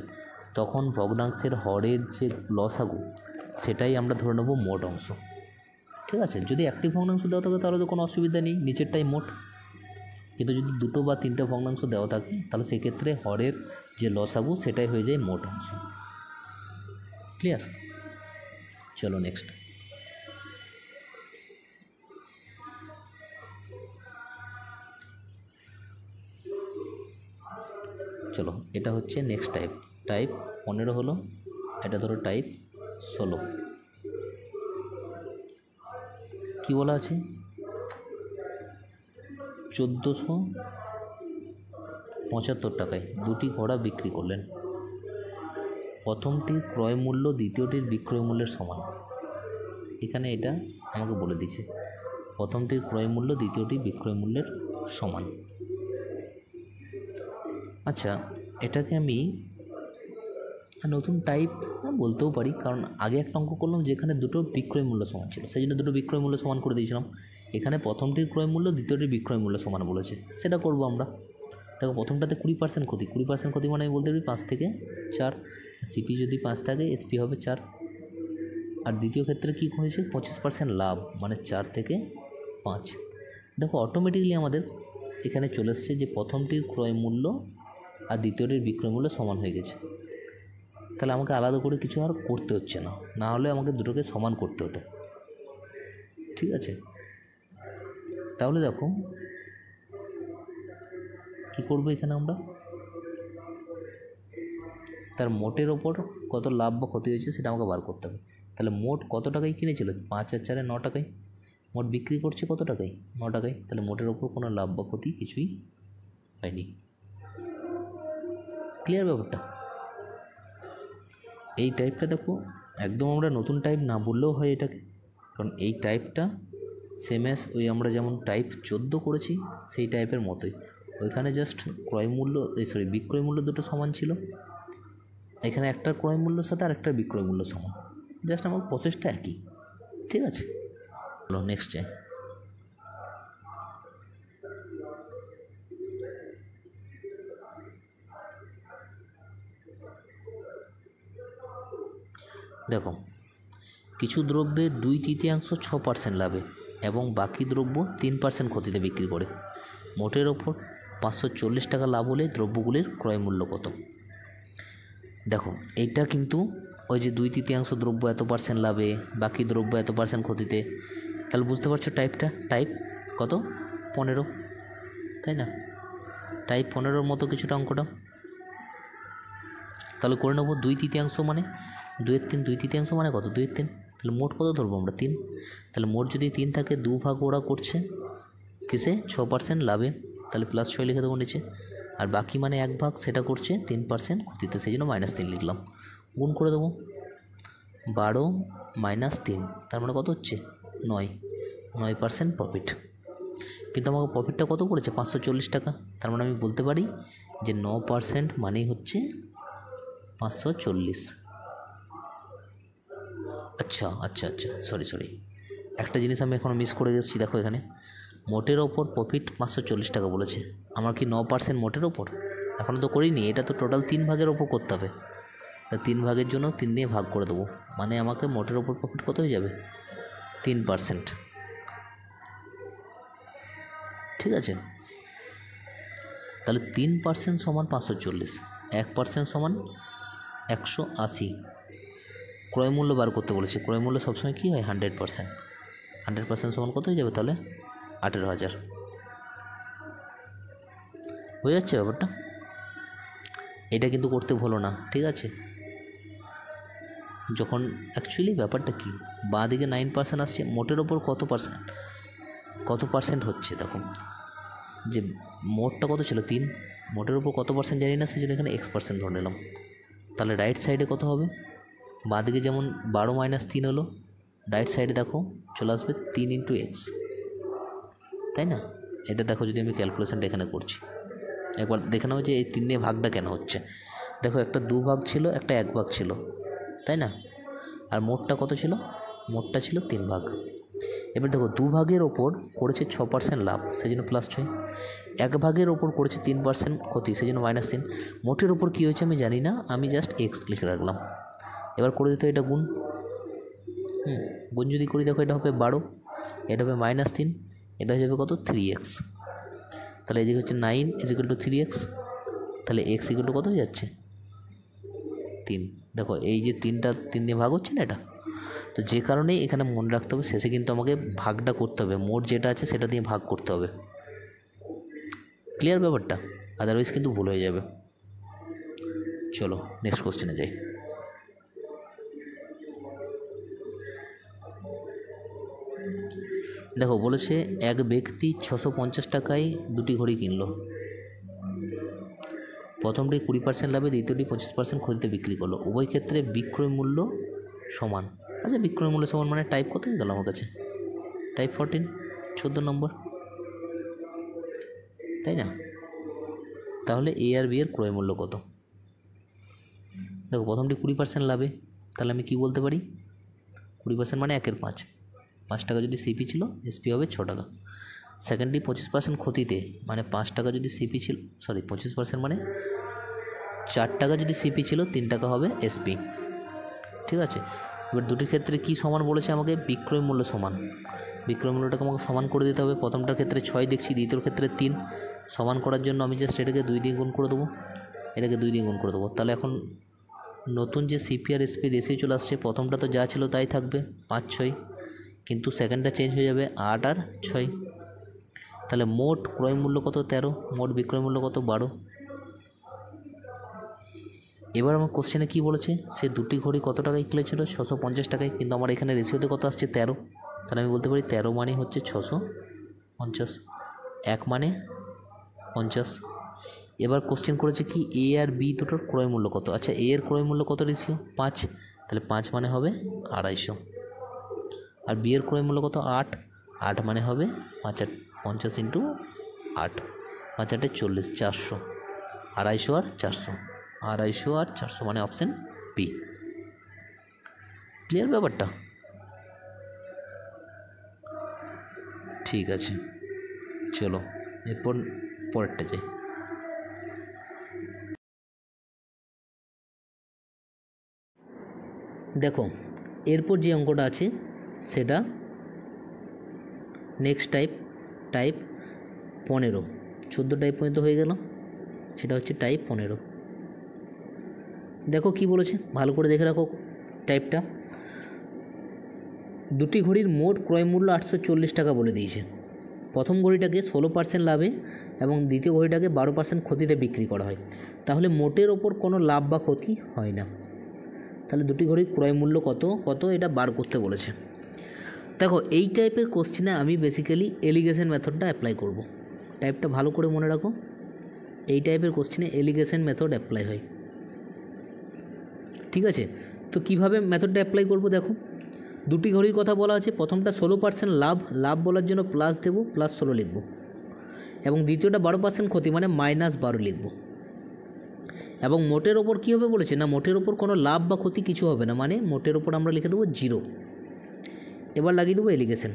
তখন ভগ্নাংশের হরের যে লসাগু সেটাই আমরা ধরে নেব মোট অংশ। ঠিক আছে, যদি একটি ভগ্নাংশ দেওয়া থাকে তাহলে তো কোনো অসুবিধা নেই, নিচেরটাই মোট। কিন্তু যদি 2টো বা 3টে ভগ্নাংশ দেওয়া থাকে তাহলে সেক্ষেত্রে হরের যে লসাগু সেটাই হয়ে যায় মোট অংশ। ক্লিয়ার? চলো নেক্সট। চলো, এটা হচ্ছে নেক্সট টাইপ 15 হলো, এটা ধরো টাইপ 16। কী বলা আছে? 1475 টাকায় 2টি ঘোড়া বিক্রি করলেন। প্রথমটির ক্রয় মূল্য দ্বিতীয়টির বিক্রয় মূল্যের সমান। এখানে এটা আমাকে বলে দিচ্ছে প্রথমটির ক্রয় মূল্য দ্বিতীয়টির বিক্রয় মূল্যের সমান। আচ্ছা, এটাকে আমি নতুন টাইপ বলতেও পারি, কারণ আগে একটা অঙ্ক করলাম যেখানে দুটো বিক্রয় মূল্য সমান ছিল, সেই জন্য দুটো বিক্রয় মূল্য সমান করে দিয়েছিলাম। এখানে প্রথমটির ক্রয় মূল্য দ্বিতীয়টির বিক্রয় মূল্য সমান বলেছে, সেটা করব আমরা। দেখো, প্রথমটাতে 20% ক্ষতি, 20% ক্ষতি মানে আমি বলতে পারি 5 থেকে 4। সিপি যদি 5 থাকে, এসপি হবে 4। আর দ্বিতীয় ক্ষেত্রে কী হয়েছে? 25% লাভ, মানে 4 থেকে 5। দেখো, অটোমেটিকলি আমাদের এখানে চলে এসছে যে প্রথমটির ক্রয় মূল্য আর দ্বিতীয়টির বিক্রয় মূল্য সমান হয়ে গেছে। তাহলে আমাকে আলাদা করে কিছু আর করতে হচ্ছে না, না হলে আমাকে দুটোকে সমান করতে হতো। ঠিক আছে, তাহলে দেখো কী করবো এখানে আমরা, তার মোটের ওপর কত লাভ বা ক্ষতি হয়েছে সেটা আমাকে বার করতে হবে। তাহলে মোট কত টাকায় কিনেছিল? 5 আর 4 9 টাকায়। মোট বিক্রি করছে কত টাকায়? 9 টাকায়। তাহলে মোটের ওপর কোনো লাভ বা ক্ষতি কিছুই হয়নি। ক্লিয়ার ব্যাপারটা? এই টাইপটা দেখো, একদম আমরা নতুন টাইপ না বললেও হয় এটাকে, কারণ এই টাইপটা সেম অ্যাজ ওই আমরা যেমন টাইপ 14 করেছি সেই টাইপের মতোই। ওইখানে জাস্ট ক্রয় মূল্য বিক্রয় মূল্য দুটো সমান ছিল, এখানে একটা ক্রয় মূল্যের সাথে আর একটা বিক্রয় মূল্য সমান, জাস্ট আমার প্রসেসটা একই। ঠিক আছে, চলো নেক্সট যাই। দেখো, কিছু দ্রব্যের 2/3 6% লাভে এবং বাকি দ্রব্য 3% ক্ষতিতে বিক্রি করে, মোটের ওপর 540 টাকা লাভ হলে দ্রব্যগুলির ক্রয় মূল্য কত? দেখো, এইটা কিন্তু ওই যে 2/3 দ্রব্য এত পার্সেন্ট লাভে, বাকি দ্রব্য এত পার্সেন্ট ক্ষতিতে, তাহলে বুঝতে পারছো টাইপ কত? 15, তাই না? টাইপ 15 মতো কিছুটা অঙ্কটা। তাহলে করে নেবো 2/3 মানে 2/3, 2/3 মানে কত? 2/3। তাহলে মোট কত ধরবো আমরা? 3। তাহলে মোট যদি 3 থাকে, 2 ভাগ ওরা করছে কিসে? 6% লাভে, তাহলে +6 লিখে দেবো নিচে। আর বাকি মানে 1 ভাগ, সেটা করছে 3% ক্ষতিতে, সেই জন্য -3 লিখলাম। গুণ করে দেবো, 12 - 3, তার মানে কত হচ্ছে? 9% প্রফিট। কিন্তু আমাকে প্রফিটটা কত পড়েছে? 540 টাকা। তার মানে আমি বলতে পারি যে 9% মানেই হচ্ছে 540। আচ্ছা, সরি, একটা জিনিস আমি এখনও মিস করে গেছি। দেখো, এখানে মোটের ওপর প্রফিট 540 টাকা বলেছে, আমার কি 9% মোটের ওপর? এখনও তো করিনি, এটা তো টোটাল 3 ভাগের ওপর করতে হবে। তা 3 ভাগের জন্য 3 দিয়ে ভাগ করে দেবো, মানে আমাকে মোটের ওপর প্রফিট কত হয়ে যাবে? 3%। ঠিক আছে, তাহলে 3% সমান 540, 1% সমান 180। ক্রয় মূল্য বার করতে বলেছে, ক্রয় মূল্য সবসময় কী হয়? 100%। 100% সমান কত হয়ে যাবে তাহলে? 18,000। হয়ে যাচ্ছে ব্যাপারটা। এটা কিন্তু করতে ভুলো না, ঠিক আছে? যখন অ্যাকচুয়ালি ব্যাপারটা কি, বাঁ দিকে 9% আসছে, মোটের ওপর কত পার্সেন্ট হচ্ছে? দেখো, যে মোটটা কত ছিল? 3, মোটের ওপর কত পার্সেন্ট জানি না, সেই জন্য এখানে X% ধরে নিলাম। তাহলে রাইট সাইডে কত হবে? বাঁ দিকে যেমন 12 - 3 হলো, রাইট সাইডে দেখো চলে আসবে 3 × X, তাই না? এটা দেখো, যদি আমি ক্যালকুলেশনটা এখানে করছি, একবার দেখে নাও যে এই 3 দিয়ে ভাগটা কেন হচ্ছে। দেখো, একটা 2 ভাগ ছিল, একটা 1 ভাগ ছিল, তাই না? আর মোটটা কত ছিল? মোটটা ছিল 3 ভাগ। এবার দেখো, 2 ভাগের ওপর করেছে 6% লাভ, সেই জন্য +6। 1 ভাগের ওপর করেছে 3% ক্ষতি, সেই জন্য -3। মোটের ওপর কী হয়েছে আমি জানি না, আমি জাস্ট X লিখে রাখলাম। এবার করে দিতে এটা গুণ, গুণ যদি করি, দেখো এটা হবে 12, এটা হবে -3, এটা হয়ে যাবে কত? 3x। তাহলে এদিকে হচ্ছে 9 = 3x, তাহলে x = কত হয়ে যাচ্ছে? 3। দেখো, এই যে 3টা 3 দিয়ে ভাগ হচ্ছে না এটা, তো যে কারণেই এখানে মনে রাখতে হবে, শেষে কিন্তু আমাকে ভাগটা করতে হবে, মোট যেটা আছে সেটা দিয়ে ভাগ করতে হবে। ক্লিয়ার ব্যাপারটা? আদারওয়াইজ কিন্তু ভুল হয়ে যাবে। চলো নেক্সট কোশ্চেনে যাই। দেখো, বলেছে এক ব্যক্তি 650 টাকায় 2টি ঘড়ি কিনলো। প্রথমটি 20% লাভে, দ্বিতীয়টি 25% ক্ষতিতে বিক্রি করলো। উভয় ক্ষেত্রে বিক্রয় মূল্য সমান। আচ্ছা, বিক্রয় মূল্য সমান মানে টাইপ কত হয়ে গেল আমার কাছে? টাইপ 14, 14 নম্বর, তাই না? তাহলে A আর B এর ক্রয় মূল্য কত? দেখো, প্রথমটি 20% লাভে, তাহলে আমি কি বলতে পারি? 20% মানে 1/5, 5 টাকা যদি সিপি ছিল, এসপি হবে 6 টাকা। সেকেন্ডটি 25% ক্ষতিতে, মানে 5 টাকা যদি সিপি ছিল, 25% মানে 4 টাকা যদি সিপি ছিল, 3 টাকা হবে এসপি। ঠিক আছে, এবার দুটির ক্ষেত্রে কি সমান বলেছে আমাকে? বিক্রয় মূল্য সমান। বিক্রয় মূল্যটাকে আমাকে সমান করে দিতে হবে। প্রথমটার ক্ষেত্রে 6 দেখছি, দ্বিতীয়র ক্ষেত্রে 3। সমান করার জন্য আমি জাস্ট এটাকে 2 দিয়ে গুণ করে দেবো, এটাকে 2 দিয়ে গুণ করে দেবো। তাহলে এখন নতুন যে সিপি আর এসপি রেশিও চলে আসছে, প্রথমটা তো যা ছিল তাই থাকবে, 5, 6, কিন্তু সেকেন্ডটা চেঞ্জ হয়ে যাবে, 8 আর 6। তাহলে মোট ক্রয় মূল্য কত? 13। মোট বিক্রয় মূল্য কত? 12। এবার আমার কোশ্চেনে কী বলেছে? সে 2টি ঘড়ি কত টাকায় কিনেছিল? 650 টাকায়, কিন্তু আমার এখানে রেশিওতে কত আসছে? 13। তাহলে আমি বলতে পারি 13 মানে হচ্ছে 650, 1 মানে 50। এবার কোশ্চেন করেছে কি, A আর B দুটোর ক্রয় মূল্য কত? আচ্ছা, A এর ক্রয় মূল্য কত রেশিও? 5, তাহলে 5 মানে হবে 250। আর B এর ক্রয় মূল্য কত? 8, 8 মানে হবে 5 আর 50 × 8, 5 8 40, 400, 250 আর 400, 250 আর 400 মানে অপশান বি। ক্লিয়ার ব্যাপারটা? ঠিক আছে, চলো এরপর পরেরটা যাই। দেখো এরপর যে অঙ্কটা আছে সেটা নেক্সট টাইপ 15, 14 টাইপ পর্যন্ত হয়ে গেল। এটা হচ্ছে টাইপ 15। দেখো কি বলেছে, ভালো করে দেখে রাখো টাইপটা। দুটি ঘড়ির মোট ক্রয় মূল্য 840 টাকা বলে দিয়েছে। প্রথম ঘড়িটাকে 16% লাভে এবং দ্বিতীয় ঘড়িটাকে 12% ক্ষতিতে বিক্রি করা হয়, তাহলে মোটের ওপর কোনো লাভ বা ক্ষতি হয় না। তাহলে দুটি ঘড়ির ক্রয় মূল্য কত এটা বার করতে বলেছে। দেখো এই টাইপের কোশ্চেনে আমি বেসিক্যালি এলিগেশন মেথডটা অ্যাপ্লাই করব। টাইপটা ভালো করে মনে রাখো, এই টাইপের কোশ্চেনে এলিগেশন মেথড অ্যাপ্লাই হয়। ঠিক আছে, তো কিভাবে মেথডটা অ্যাপ্লাই করব দেখো। দুটি ঘড়ির কথা বলা আছে, প্রথমটা 16% লাভ বলার জন্য প্লাস দেবো, +16 লিখব, এবং দ্বিতীয়টা 12% ক্ষতি মানে -12 লিখব। এবং মোটের ওপর কী হবে বলেছে না, মোটের ওপর কোনো লাভ বা ক্ষতি কিছু হবে না, মানে মোটের ওপর আমরা লিখে দেবো 0। এবার লাগিয়ে দেবো এলিগেশন,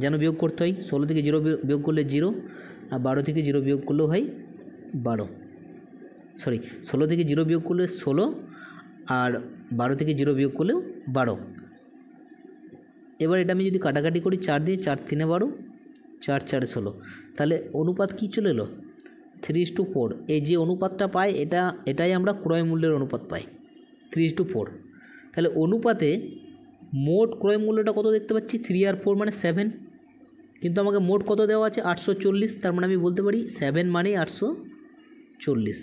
যেন বিয়োগ করতে হয়। 16 থেকে 0 বিয়োগ করলে 0, আর 12 থেকে 0 বিয়োগ করলেও হয় 12, 16 থেকে 0 বিয়োগ করলে 16, আর 12 থেকে 0 বিয়োগ করলেও 12। এবার এটা আমি যদি কাটাকাটি করি 4 দিয়ে, 4 3 12, 4 4 16, তাহলে অনুপাত কী চলে এলো 3:4। এই যে অনুপাতটা পাই এটাই আমরা ক্রয় মূল্যের অনুপাত পাই 3:4। তাহলে অনুপাতে মোট ক্রয় মূল্যটা কত দেখতে পাচ্ছি 3 আর 4 মানে 7, কিন্তু আমাকে মোট কত দেওয়া আছে 840। তার মানে আমি বলতে পারি 7 মানে 840,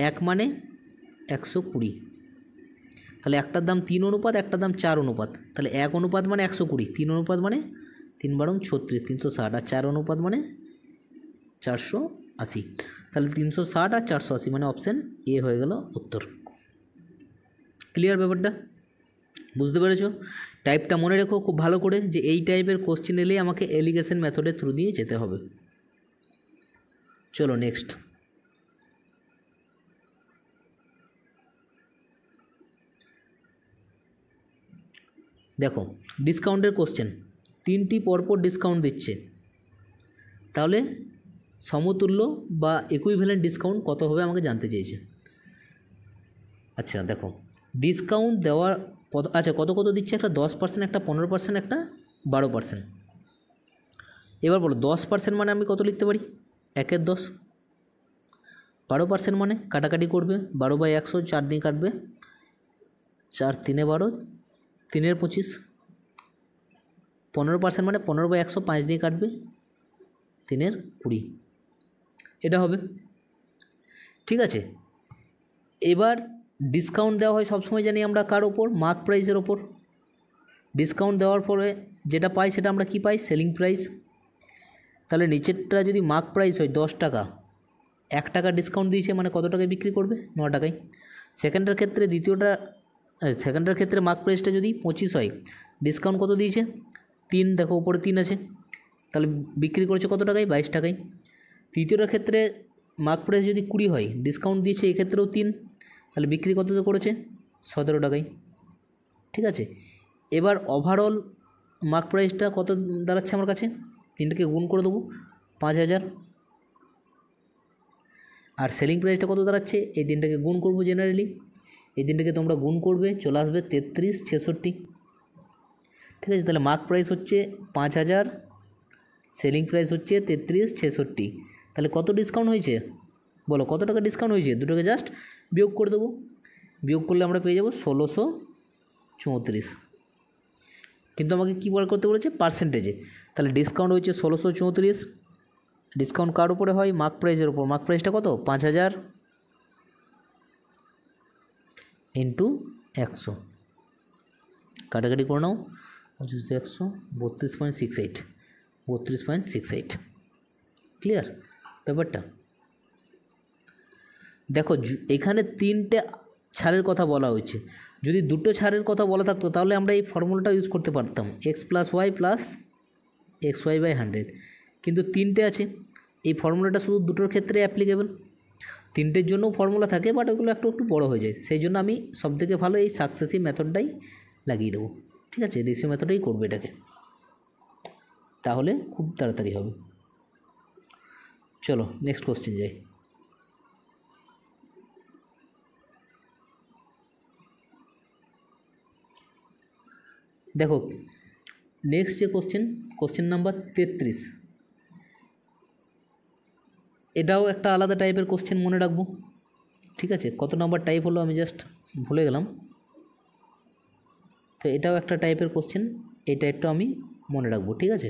1 মানে 120। তাহলে একটার দাম 3 অনুপাত, একটার দাম 4 অনুপাত। তাহলে 1 অনুপাত মানে 120, 3 অনুপাত মানে 3 বারং 36, 360, আর 4 অনুপাত মানে 480। তাহলে 360 আর 480 মানে অপশান এ হয়ে গেল উত্তর। ক্লিয়ার ব্যাপারটা? বুঝতে পেরেছো? টাইপটা মনে রেখো খুব ভালো করে, যে এই টাইপের কোশ্চেন এলেই আমাকে এলিগেশন মেথডের থ্রু দিয়ে যেতে হবে। চলো নেক্সট। দেখো ডিসকাউন্টের কোশ্চেন, 3টি পরপর ডিসকাউন্ট দিচ্ছে, তাহলে সমতুল্য বা ইকুইভ্যালেন্ট ডিসকাউন্ট কত হবে আমাকে জানতে চেয়েছে। আচ্ছা দেখো ডিসকাউন্ট দেওয়ার কত দিচ্ছে, একটা 10%, একটা 15%, একটা 12%। এবার বলো 10% মানে আমি কত লিখতে পারি, 1 এর 10। 12% মানে কাটাকাটি করবে, 12/100, 4 দিয়ে কাটবে, 4 3 12, 3 এর 25। 15% মানে 15/100, 5 দিয়ে কাটবে, 3 এর 20। এটা হবে। ঠিক আছে, এবার ডিসকাউন্ট দেওয়া হয় সবসময় জানি আমরা কার ওপর, মার্ক প্রাইসের ওপর। ডিসকাউন্ট দেওয়ার পরে যেটা পাই সেটা আমরা কি পাই, সেলিং প্রাইস। তাহলে নিচেরটা যদি মার্ক প্রাইস হয় 10 টাকা, 1 টাকা ডিসকাউন্ট দিয়েছে মানে কত টাকায় বিক্রি করবে, 9 টাকায়। সেকেন্ডের ক্ষেত্রে মার্ক প্রাইসটা যদি 25 হয়, ডিসকাউন্ট কত দিয়েছে 3, দেখো উপরে 3 আছে, তাহলে বিক্রি করেছে কত টাকায়, 22 টাকায়। তৃতীয়টার ক্ষেত্রে মার্ক প্রাইস যদি 20 হয়, ডিসকাউন্ট দিয়েছে এক্ষেত্রেও 3, তাহলে বিক্রি কততে করেছে 17 টাকায়। ঠিক আছে, এবার ওভারঅল মার্ক প্রাইসটা কত দাঁড়াচ্ছে আমার কাছে, 3টাকে গুণ করে দেবো 5000। আর সেলিং প্রাইসটা কত দাঁড়াচ্ছে, এই 3টাকে গুণ করবো জেনারেলি, এই 3টাকে তোমরা গুণ করবে, চলে আসবে 3366। ঠিক আছে, তাহলে মার্ক প্রাইস হচ্ছে 5000, সেলিং প্রাইস হচ্ছে 3366। তাহলে কত ডিসকাউন্ট হয়েছে বলো, কত টাকা ডিসকাউন্ট হয়েছে, দুটোকে জাস্ট বিয়োগ করে দেবো। বিয়োগ করলে আমরা পেয়ে যাবো 1634। কিন্তু আমাকে কী বার করতে বলেছে, পার্সেন্টেজে। তাহলে ডিসকাউন্ট হচ্ছে 1634। ডিসকাউন্ট কার উপরে হয়, মার্ক প্রাইসের উপর। মার্ক প্রাইসটা কত, 5000 ইন্টু 100, কাটাকাটি করে নাও, 100 32.68, 32.68। ক্লিয়ার ব্যাপারটা? দেখো এখানে 3টে ছাড়ের কথা বলা হয়েছে, যদি 2টো ছাড়ের কথা বলা থাকতো তাহলে আমরা এই ফর্মুলাটা ইউজ করতে পারতাম, x + y + xy/100। কিন্তু 3টে আছে, এই ফর্মুলাটা শুধু দুটোর ক্ষেত্রে অ্যাপ্লিকেবল, তিনটের জন্যও ফর্মুলা থাকে, বাট ওগুলো একটু একটু বড়ো হয়ে যায়, সেই জন্য আমি সবথেকে ভালো এই সাকসেসিভ মেথডটাই লাগিয়ে দেবো। ঠিক আছে, রেশিও মেথডেই করবে এটাকে, তাহলে খুব তাড়াতাড়ি হবে। চলো নেক্সট কোশ্চেন যাই। দেখো নেক্সট যে কোশ্চেন নাম্বার 33, এটাও একটা আলাদা টাইপের কোশ্চেন, মনে রাখবো। ঠিক আছে, কত নাম্বার টাইপ হলো আমি জাস্ট ভুলে গেলাম, তো এটাও একটা টাইপের কোশ্চেন, এই টাইপটা আমি মনে রাখবো। ঠিক আছে,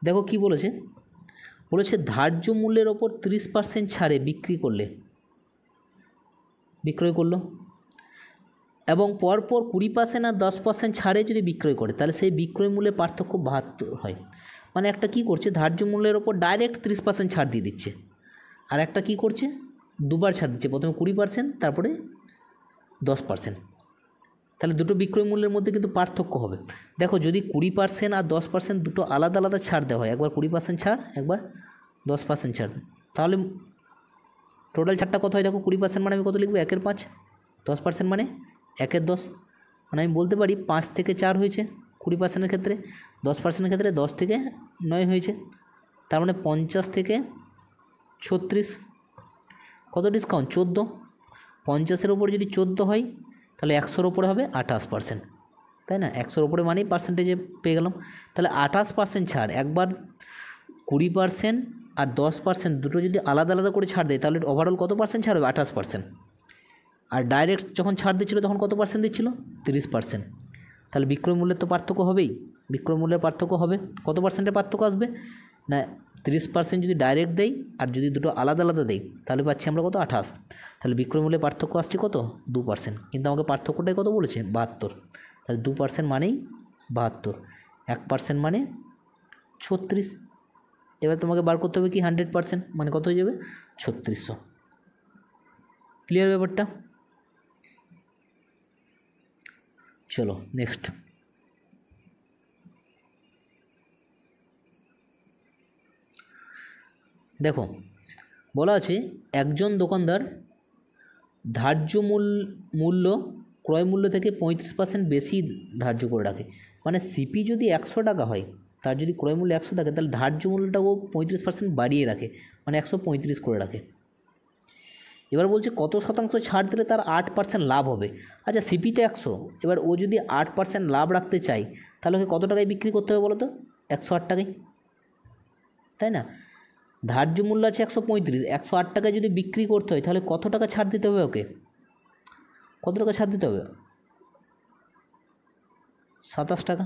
দেখো কি বলেছে, ধার্য মূল্যের ওপর 30% ছাড়ে বিক্রয় করলো এবং পরপর 20% আর 10% ছাড়ে যদি বিক্রয় করে, তাহলে সেই বিক্রয় মূল্যের পার্থক্য 72 হয়। মানে একটা কি করছে, ধার্য মূল্যের ওপর ডাইরেক্ট 30% ছাড় দিয়ে দিচ্ছে, আর একটা কি করছে, দুবার ছাড় দিচ্ছে, প্রথমে 20% তারপরে 10%। তাহলে দুটো বিক্রয় মূল্যের মধ্যে কিন্তু পার্থক্য হবে। দেখো যদি 20% আর 10% দুটো আলাদা আলাদা ছাড় দেওয়া হয়, একবার 20% ছাড়, একবার 10% ছাড়, তাহলে টোটাল ছাড়টা কত হয়? দেখো 20% মানে আমি কত লিখবো, 1/5, 10% মানে 1/10, মানে আমি বলতে পারি 5 থেকে 4 হয়েছে 20%-এর ক্ষেত্রে, 10%-এর ক্ষেত্রে 10 থেকে 9 হয়েছে, তার মানে 50 থেকে 36, কত ডিসকাউন্ট? 14। 50-এর ওপরে যদি 14 হয় তাহলে 100-র ওপরে হবে 28%, তাই না? 100-র ওপরে মানেই পার্সেন্টেজে পেয়ে গেলাম, তাহলে 28% ছাড়, একবার 20% আর 10% দুটো যদি আলাদা আলাদা করে ছাড় দেয়, তাহলে ওভারঅল কত পার্সেন্ট ছাড় হবে? 28%। আর ডাইরেক্ট যখন ছাড় দিচ্ছিলো তখন কত পার্সেন্ট দিচ্ছিলো? 30%। তাহলে বিক্রয় মূল্যের তো পার্থক্য হবেই, বিক্রয় মূল্যের পার্থক্য হবে, কত পার্সেন্টের পার্থক্য আসবে না? 30% যদি ডাইরেক্ট দেই আর যদি দুটো আলাদা আলাদা দেই, তাহলে পাচ্ছি আমরা কত? 28। তাহলে বিক্রয় মূল্যের পার্থক্য আসছে কত? 2%, কিন্তু আমাকে পার্থক্যটাই কত বলেছে? 72। তাহলে 2% মানেই 72, 1% মানে 36। এবার তোমাকে বার করতে হবে কি 100%, মানে কত হয়ে যাবে? 3600। ক্লিয়ার ব্যাপারটা? চলো নেক্সট। দেখো বলা আছে, একজন দোকানদার ধার্য মূল্য ক্রয় মূল্য থেকে 35% বেশি ধার্য করে রাখে। মানে সিপি যদি 100 টাকা হয়, তার যদি ক্রয় মূল্য 100 থাকে, তাহলে ধার্য মূল্যটা ও 35% বাড়িয়ে রাখে, মানে 135 করে রাখে। এবার বলছে কত শতাংশ ছাড় দিলে তার 8% লাভ হবে। আচ্ছা সিপিটা 100, এবার ও যদি 8% লাভ রাখতে চায়, তাহলে ওকে কত টাকায় বিক্রি করতে হবে বলো তো? 108 টাকায়, তাই না? ধার্য মূল্য আছে 135, 108 টাকায় যদি বিক্রি করতে হয়, তাহলে কত টাকা ছাড় দিতে হবে ওকে? কত টাকা ছাড় দিতে হবে? 27 টাকা।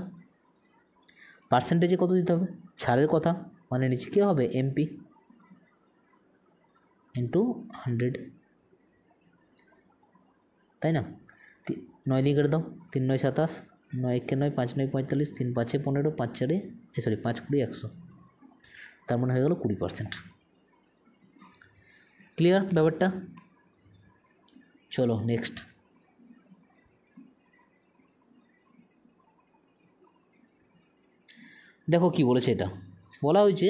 পার্সেন্টেজে কত দিতে হবে? ছাড়ের কথা মানে নিচে কী হবে? এমপি ইন্টু 100, তাই না? 9 দিয়ে কেটে দাও, 3 9 27, 9 1 9, 5 9 45, 3 5 15, 5 4 5 20 100, তার মানে হয়ে গেল 20%। ক্লিয়ার ব্যাপারটা? চলো নেক্সট। দেখো কি বলেছে, এটা বলা হয়েছে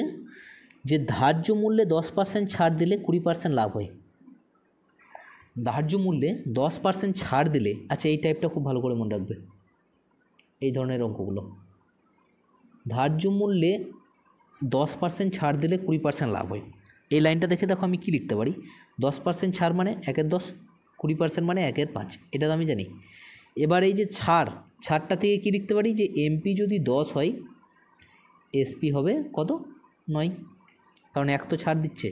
যে ধার্য মূল্যে 10% ছাড় দিলে 20% লাভ হয়। ধার্য মূল্যে 10% ছাড় দিলে, আচ্ছা এই টাইপটা খুব ভালো করে মনে রাখবে, এই ধরনের অঙ্কগুলো। ধার্য মূল্যে 10% ছাড় দিলে 20% লাভ হয়। এই লাইনটা দেখে দেখো আমি কি লিখতে পারি, 10% ছাড় মানে 1/10, 20% মানে 1/5, এটা তো আমি জানি। এবার এই যে ছাড়টা থেকে কি লিখতে পারি, যে এমপি যদি 10 হয়, এসপি হবে কত? 9, কারণ 1 তো ছাড় দিচ্ছে।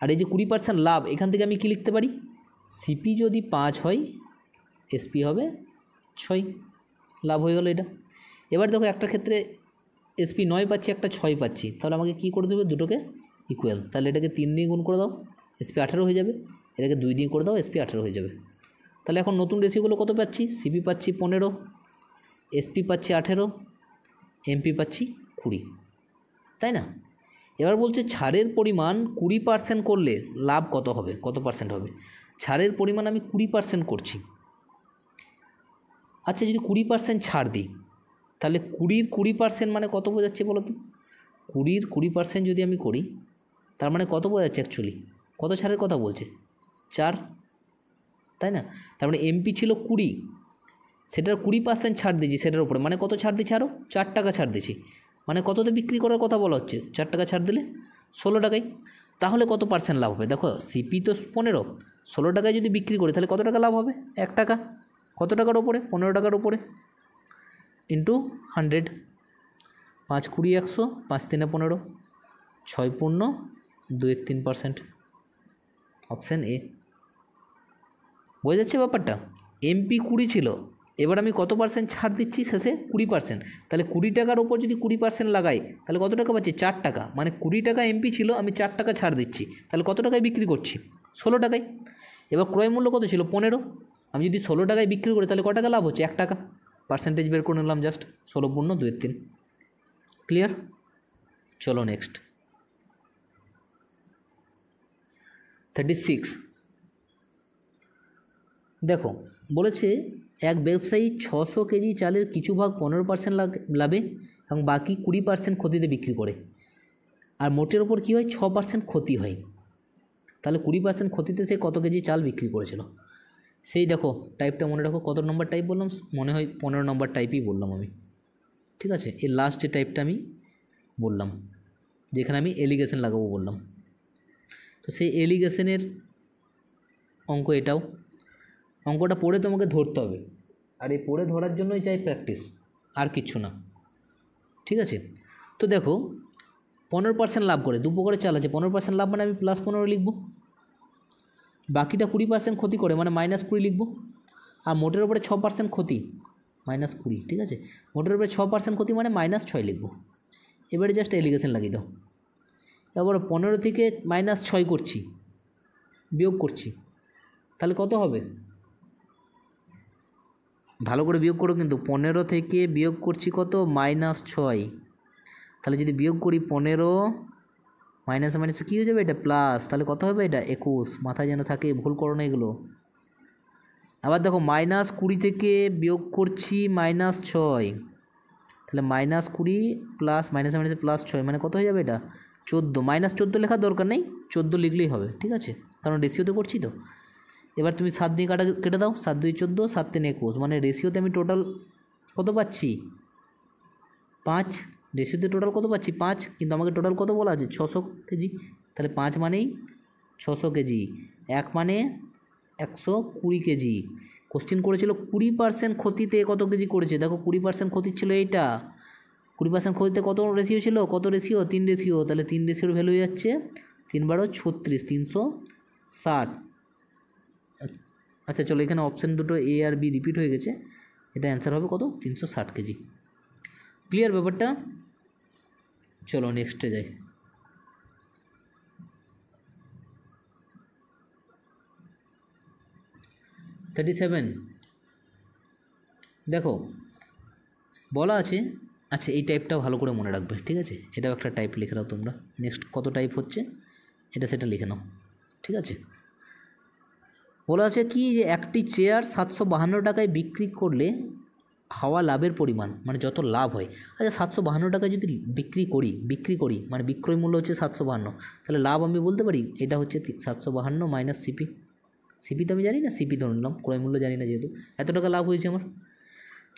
আর এই যে 20% লাভ, এখান থেকে আমি কি লিখতে পারি, সিপি যদি 5 হয়, এসপি হবে 6, লাভ হয়ে গেল এটা। এবার দেখো একটা ক্ষেত্রে এসপি 9 পাচ্ছি, একটা 6 পাচ্ছি, তাহলে আমাকে কী করে দেবে? দুটোকে ইকুয়াল, তাহলে এটাকে 3 দিয়ে গুণ করে দাও, এসপি 18 হয়ে যাবে, এটাকে 2 দিয়ে করে দাও, এসপি 18 হয়ে যাবে। তাহলে এখন নতুন রেশিওগুলো কত পাচ্ছি? সিপি পাচ্ছি 15, এসপি পাচ্ছি 18, এমপি পাচ্ছি 20, তাই না? এবার বলছে ছাড়ের পরিমাণ 20% করলে লাভ কত হবে, কত পার্সেন্ট হবে? ছাড়ের পরিমাণ আমি 20% করছি। আচ্ছা যদি 20% ছাড় দিই, তাহলে 20% মানে কত বোঝাচ্ছে বলো তো? 20% যদি আমি করি, তার মানে কত বোঝা যাচ্ছে অ্যাকচুয়ালি, কত ছাড়ের কথা বলছে? 4, তাই না? তার মানে এমপি ছিল 20, সেটার 20% ছাড় দিয়েছি সেটার উপরে, মানে কত ছাড় দিচ্ছি? আরও 4 টাকা ছাড় দিয়েছি, মানে কততে বিক্রি করার কথা বলা হচ্ছে? 4 টাকা ছাড় দিলে 16 টাকায়। তাহলে কত পার্সেন্ট লাভ হবে? দেখো সিপি তো 15, 16 টাকায় যদি বিক্রি করি তাহলে কত টাকা লাভ হবে? 1 টাকা। কত টাকার ওপরে? 15 টাকার ওপরে, ইন্টু 100, 5 20 100, 5 3 15, 6 পূর্ণ 2 3%, অপশান এ। বোঝা যাচ্ছে ব্যাপারটা? এমপি 20 ছিল, এবার আমি কত পার্সেন্ট ছাড় দিচ্ছি শেষে? 20%। তাহলে 20 টাকার ওপর যদি 20% লাগাই তাহলে কত টাকা পাচ্ছি? 4 টাকা। মানে 20 টাকা এমপি ছিল, আমি 4 টাকা ছাড় দিচ্ছি, তাহলে কত টাকায় বিক্রি করছি? 16 টাকায়। এবার ক্রয় মূল্য কত ছিল? 15। আমি যদি 16 টাকায় বিক্রি করি তাহলে কত টাকা লাভ হচ্ছে? 1 টাকা। পার্সেন্টেজ বের করে নিলাম জাস্ট, 16 পূর্ণ 2 3। ক্লিয়ার? চলো নেক্সট। 36 দেখো, বলেছে এক ব্যবসায়ী 600 কেজি চালের কিছু ভাগ 15% লাভে এবং বাকি 20% ক্ষতিতে বিক্রি করে, আর মোটের ওপর কী হয়? 6% ক্ষতি হয়। তাহলে 20% ক্ষতিতে সে কত কেজি চাল বিক্রি করেছিল? সেই দেখো টাইপটা মনে রাখো, কত নম্বর টাইপ বললাম? মনে হয় 15 নম্বর টাইপই বললাম আমি, ঠিক আছে? এই লাস্ট যে টাইপটা আমি বললাম, যেখানে আমি এলিগেশন লাগাবো বললাম, তো সেই এলিগেশনের অঙ্ক এটাও। অঙ্কটা পড়ে তোমাকে ধরতে হবে, আর এই পড়ে ধরার জন্যই চাই প্র্যাকটিস, আর কিচ্ছু না, ঠিক আছে? তো দেখো 15% লাভ করে, 2 প্রকারের চাল আছে, 15% লাভ মানে আমি +15 লিখব, বাকিটা 20% ক্ষতি করে মানে -20 লিখব, আর মোটের ওপরে 6% ক্ষতি -20, ঠিক আছে? মোটের ওপরে 6% ক্ষতি মানে -6 লিখব। এবারে জাস্ট এলিগেশন লাগিয়ে দাও। এবার 15 থেকে -6 করছি, বিয়োগ করছি, তাহলে কত হবে? ভালো করে বিয়োগ করো কিন্তু, 15 থেকে বিয়োগ করছি কত? -6। তাহলে যদি বিয়োগ করি 15 মাইনাসে মাইনাসে কী হয়ে যাবে? এটা প্লাস, তাহলে কত হবে? এটা 21। মাথায় যেন থাকে, ভুল করো না এগুলো। আবার দেখো -20 থেকে বিয়োগ করছি -6, তাহলে -20 প্লাস মাইনাসে মাইনাসে +6 মানে কত হয়ে যাবে? এটা 14। -14 লেখার দরকার নেই, 14 লিখলেই হবে, ঠিক আছে? কারণ রেশিওতে করছি তো। এবার তুমি 7 দিয়ে কেটে দাও, 7 2 14, 7 3 21, মানে রেশিওতে আমি টোটাল কত পাচ্ছি? 5। রেশিওতে টোটাল কত পাচ্ছি? 5, কিন্তু আমাকে টোটাল কত বলা আছে? 600 কেজি। তাহলে 5 মানেই 600 কেজি, 1 মানে 120 কেজি। কোশ্চেন করেছিল 20% ক্ষতিতে কত কেজি করেছে। দেখো 20% ক্ষতি ছিল এইটা, 20% ক্ষতিতে কত রেশিও ছিল? কত রেশিও? 3 রেশিও। তাহলে 3 রেশিওর ভ্যালু হয়ে যাচ্ছে 3 × 36, 360। আচ্ছা চলো, এখানে অপশান দুটো এ আর বি রিপিট হয়ে গেছে, এটা অ্যান্সার হবে কত? 360 কেজি। ক্লিয়ার ব্যাপারটা? চলো নেক্সটে যাই। দেখো বলা আছে, আচ্ছা এই টাইপটা ভালো করে মনে রাখবে, ঠিক আছে? এটাও একটা টাইপ লিখে নাও তোমরা। নেক্সট কত টাইপ হচ্ছে এটা সেটা লিখে নাও, ঠিক আছে? বলা আছে কি যে একটি চেয়ার 752 টাকায় বিক্রি করলে হওয়া লাভের পরিমাণ, মানে যত লাভ হয়। আচ্ছা 752 টাকায় যদি বিক্রি করি মানে বিক্রয় মূল্য হচ্ছে 752, তাহলে লাভ আমি বলতে পারি এটা হচ্ছে 752 মাইনাস সিপি। সিপি তো আমি জানি না, সিপি ধরে নিলাম, ক্রয় মূল্য জানি না যেহেতু। এত টাকা লাভ হয়েছে আমার।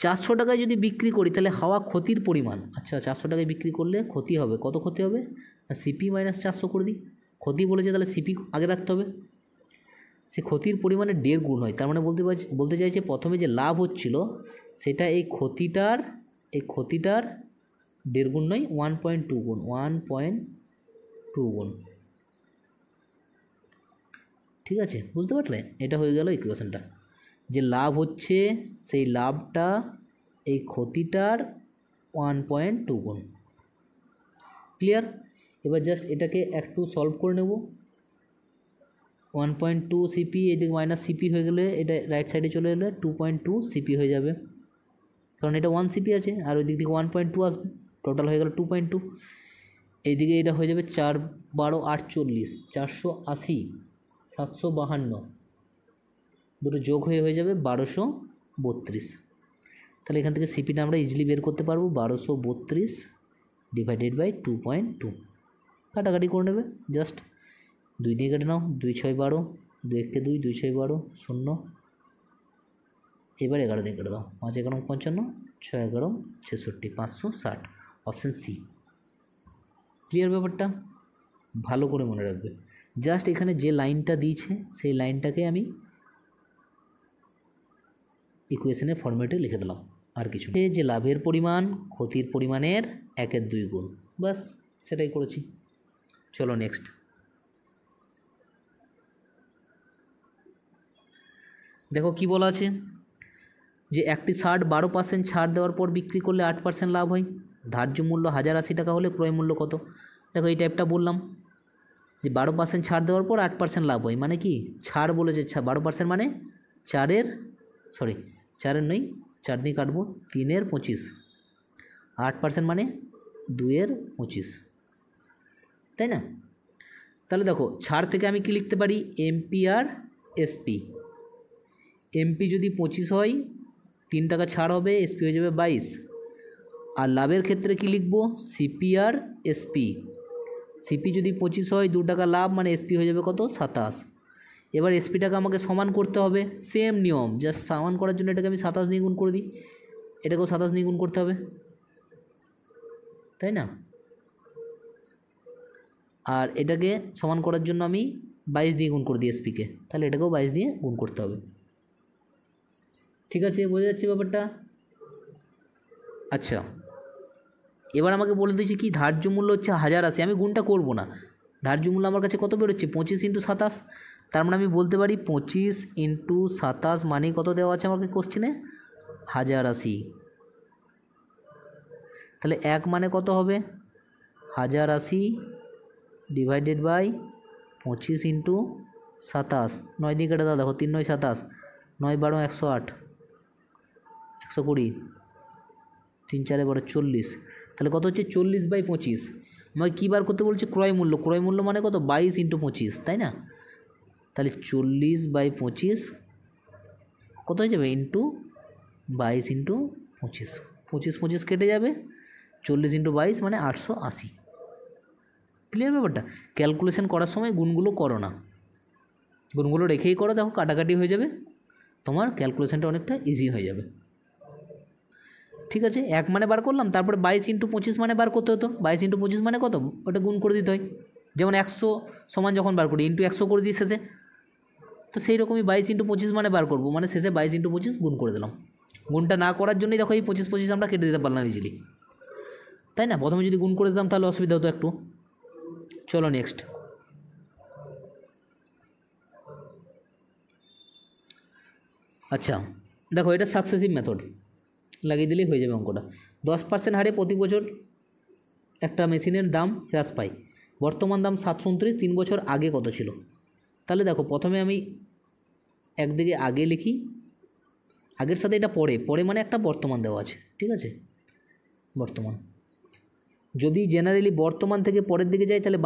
400 টাকায় যদি বিক্রি করি তাহলে হওয়া ক্ষতির পরিমাণ। আচ্ছা 400 টাকায় বিক্রি করলে ক্ষতি হবে, কত ক্ষতি হবে? সিপি -400 করে দিই। ক্ষতি বলেছে তাহলে সিপি আগে রাখতে হবে। সে ক্ষতির পরিমাণে 1.5 গুণ হয়, তার মানে বলতে চাইছে প্রথমে যে লাভ হচ্ছিল সেটা এই ক্ষতিটার 1.5 গুণ নয়, 1.2 গুণ, 1.2 গুণ, ঠিক আছে? বুঝতে পারলে? এটা হয়ে গেল ইকুয়েশনটা, যে লাভ হচ্ছে সেই লাভটা এই ক্ষতিটার 1.2 গুণ। ক্লিয়ার? এবার জাস্ট এটাকে একটু সলভ করে নেব। 1.2 সিপি, এদিকে মাইনাস সিপি হয়ে গেলে এটা রাইট সাইডে চলে এলে 2.2 সিপি হয়ে যাবে, কারণ এটা 1 সিপি আছে, আর ওই দিক থেকে 1.2 আসবে, টোটাল হয়ে গেল 2.2। এইদিকে এটা হয়ে যাবে 4 12 48, 480, 752, দুটো যোগ হয়ে যাবে 1232। তাহলে এখান থেকে সিপিটা আমরা ইজিলি বের করতে পারবো, 1232 ডিভাইডেড বাই 2.2, কাটাকাটি করে নেবে জাস্ট 2 দিয়ে কেটে নাও, 2 6 12, 2 1 2, 2 6 12 0, এবার 11 দিয়ে কেটে দাও, 5 11 55, 6 11 66, 560, অপশান সি। ক্লিয়ার ব্যাপারটা? ভালো করে মনে রাখবে। জাস্ট এখানে যে লাইনটা দিয়েছে সেই লাইনটাকে আমি ইকুয়েশনের ফরম্যাটে লিখে দিলাম, আর কিছু যে লাভের পরিমাণ ক্ষতির পরিমাণের 1/2 গুণ, বাস সেটাই করেছি। চলো নেক্সট। দেখো কি বলা আছে, যে একটি শার্ট 12% ছাড় দেওয়ার পর বিক্রি করলে 8% লাভ হয়। ধার্য মূল্য 1080 টাকা হলে ক্রয় মূল্য কত? দেখো এই টাইপটা বললাম যে 12% ছাড় দেওয়ার পর 8% লাভ হয়, মানে কি ছাড় বলেছে 12% মানে 4 নেই, 4 দিয়ে কাটবো, 3 25, 8% মানে 2 25, তাই না? তাহলে দেখো ছাড় থেকে আমি কি লিখতে পারি, এমপি আর এসপি। এমপি যদি 25 হয় 3 টাকা ছাড় হবে, এসপি হয়ে যাবে 22। আর লাভের ক্ষেত্রে কি লিখব, সিপি আর এসপি। সিপি যদি 25 হয় 2 টাকা লাভ, মানে এসপি হয়ে যাবে কত, 27। এবার এসপিটাকে আমাকে সমান করতে হবে, সেম নিয়ম, জাস্ট সমান করার জন্য এটাকে আমি 27 দিয়ে গুণ করে দিই, এটাকেও 27 দিয়ে গুণ করতে হবে, তাই না? আর এটাকে সমান করার জন্য আমি 22 দিয়ে গুণ করে দিই এসপিকে, তাহলে এটাকেও 22 দিয়ে গুণ করতে হবে। ঠিক আছে, বোঝা যাচ্ছে ব্যাপারটা? আচ্ছা, এবার আমাকে বলে দিয়েছে কি ধার্য মূল্য হচ্ছে 1080, আমি গুণটা করব না, ধার্য মূল্য আমার কাছে কত বেরোচ্ছে, 25 × 27, তার মানে আমি বলতে পারি 25 × 27 মানে কত দেওয়া আছে আমাকে কোশ্চেনে, 1080। তাহলে 1 মানে কত হবে, 1080 ডিভাইডেড বাই 25 × 27, 9 দিয়ে কেটে দাও, দেখো 3 9 27, 9 12 108, 120, 3 4 12 40, তাহলে কত হচ্ছে 40/25। আমাকে কী বার করতে বলছে, ক্রয় মূল্য। ক্রয় মূল্য মানে কত, 22 × 25, তাই না? তাহলে 40/25 কত হয়ে যাবে, ইন্টু 22 × 25, 25 25 কেটে যাবে, 40 × 22 মানে 880। ক্লিয়ার ব্যাপারটা? ক্যালকুলেশন করার সময় গুণগুলো করো না, গুণগুলো রেখেই করো, দেখো কাটাকাটি হয়ে যাবে, তোমার ক্যালকুলেশনটা অনেকটা ইজি হয়ে যাবে। ঠিক আছে, 1 মানে বার করলাম, তারপরে 22 × 25 মানে বার করতে হতো, 22 × 25 মানে কত, ওটা গুণ করে দিতে হয়, যেমন 100 সমান যখন বার করি ইন্টু 100 করে দিই শেষে, তো সেই রকমই 22 × 25 মানে বার করবো, মানে শেষে 22 × 25 গুণ করে দিলাম। গুণটা না করার জন্যই দেখো এই 25 25 আমরা কেটে দিতে পারলাম ইজিলি, তাই না? প্রথমে যদি গুণ করে দিতাম তাহলে অসুবিধা হতো একটু। চলো নেক্সট। আচ্ছা দেখো, এটা সাকসেসিভ মেথড, লাগিয়ে দিলেই হয়ে যাবে অঙ্কটা। 10% হারে প্রতি বছর একটা মেশিনের দাম হ্রাস পায়, বর্তমান দাম 729, 3 বছর আগে কত ছিল? তাহলে দেখো প্রথমে আমি একদিকে আগে লিখি, আগের সাথে এটা পরে মানে একটা বর্তমান দেওয়া আছে, ঠিক আছে? বর্তমান যদি জেনারেলি বর্তমান থেকে পরের দিকে যাই, তাহলে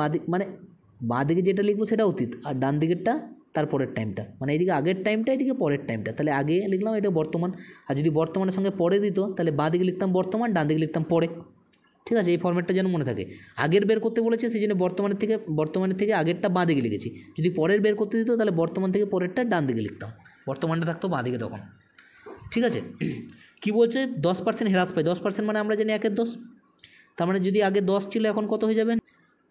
বাঁ দিকে যেটা লিখবো সেটা অতীত, আর ডান দিকেরটা তার পরের টাইমটা, মানে এইদিকে আগের টাইমটা, এইদিকে পরের টাইমটা, তাহলে আগে লিখলাম এটা বর্তমান। আর যদি বর্তমানের সঙ্গে পরে দিত তাহলে বাঁ দিকে লিখতাম বর্তমান, ডান দিকে লিখতাম পরে। ঠিক আছে, এই ফর্ম্যাটটা যেন মনে থাকে। আগের বের করতে বলেছে সেই জন্য বর্তমানের থেকে আগেরটা বাঁ দিকে লিখেছি, যদি পরের বের করতে দিত তাহলে বর্তমান থেকে পরেরটা ডান দিকে লিখতাম, বর্তমানটা থাকতো বাঁ দিকে তখন। ঠিক আছে, কি বলছে 10% হ্রাস পায়, 10% মানে আমরা জানি 1/10, তার মানে যদি আগে 10 ছিল এখন কত হয়ে যাবে,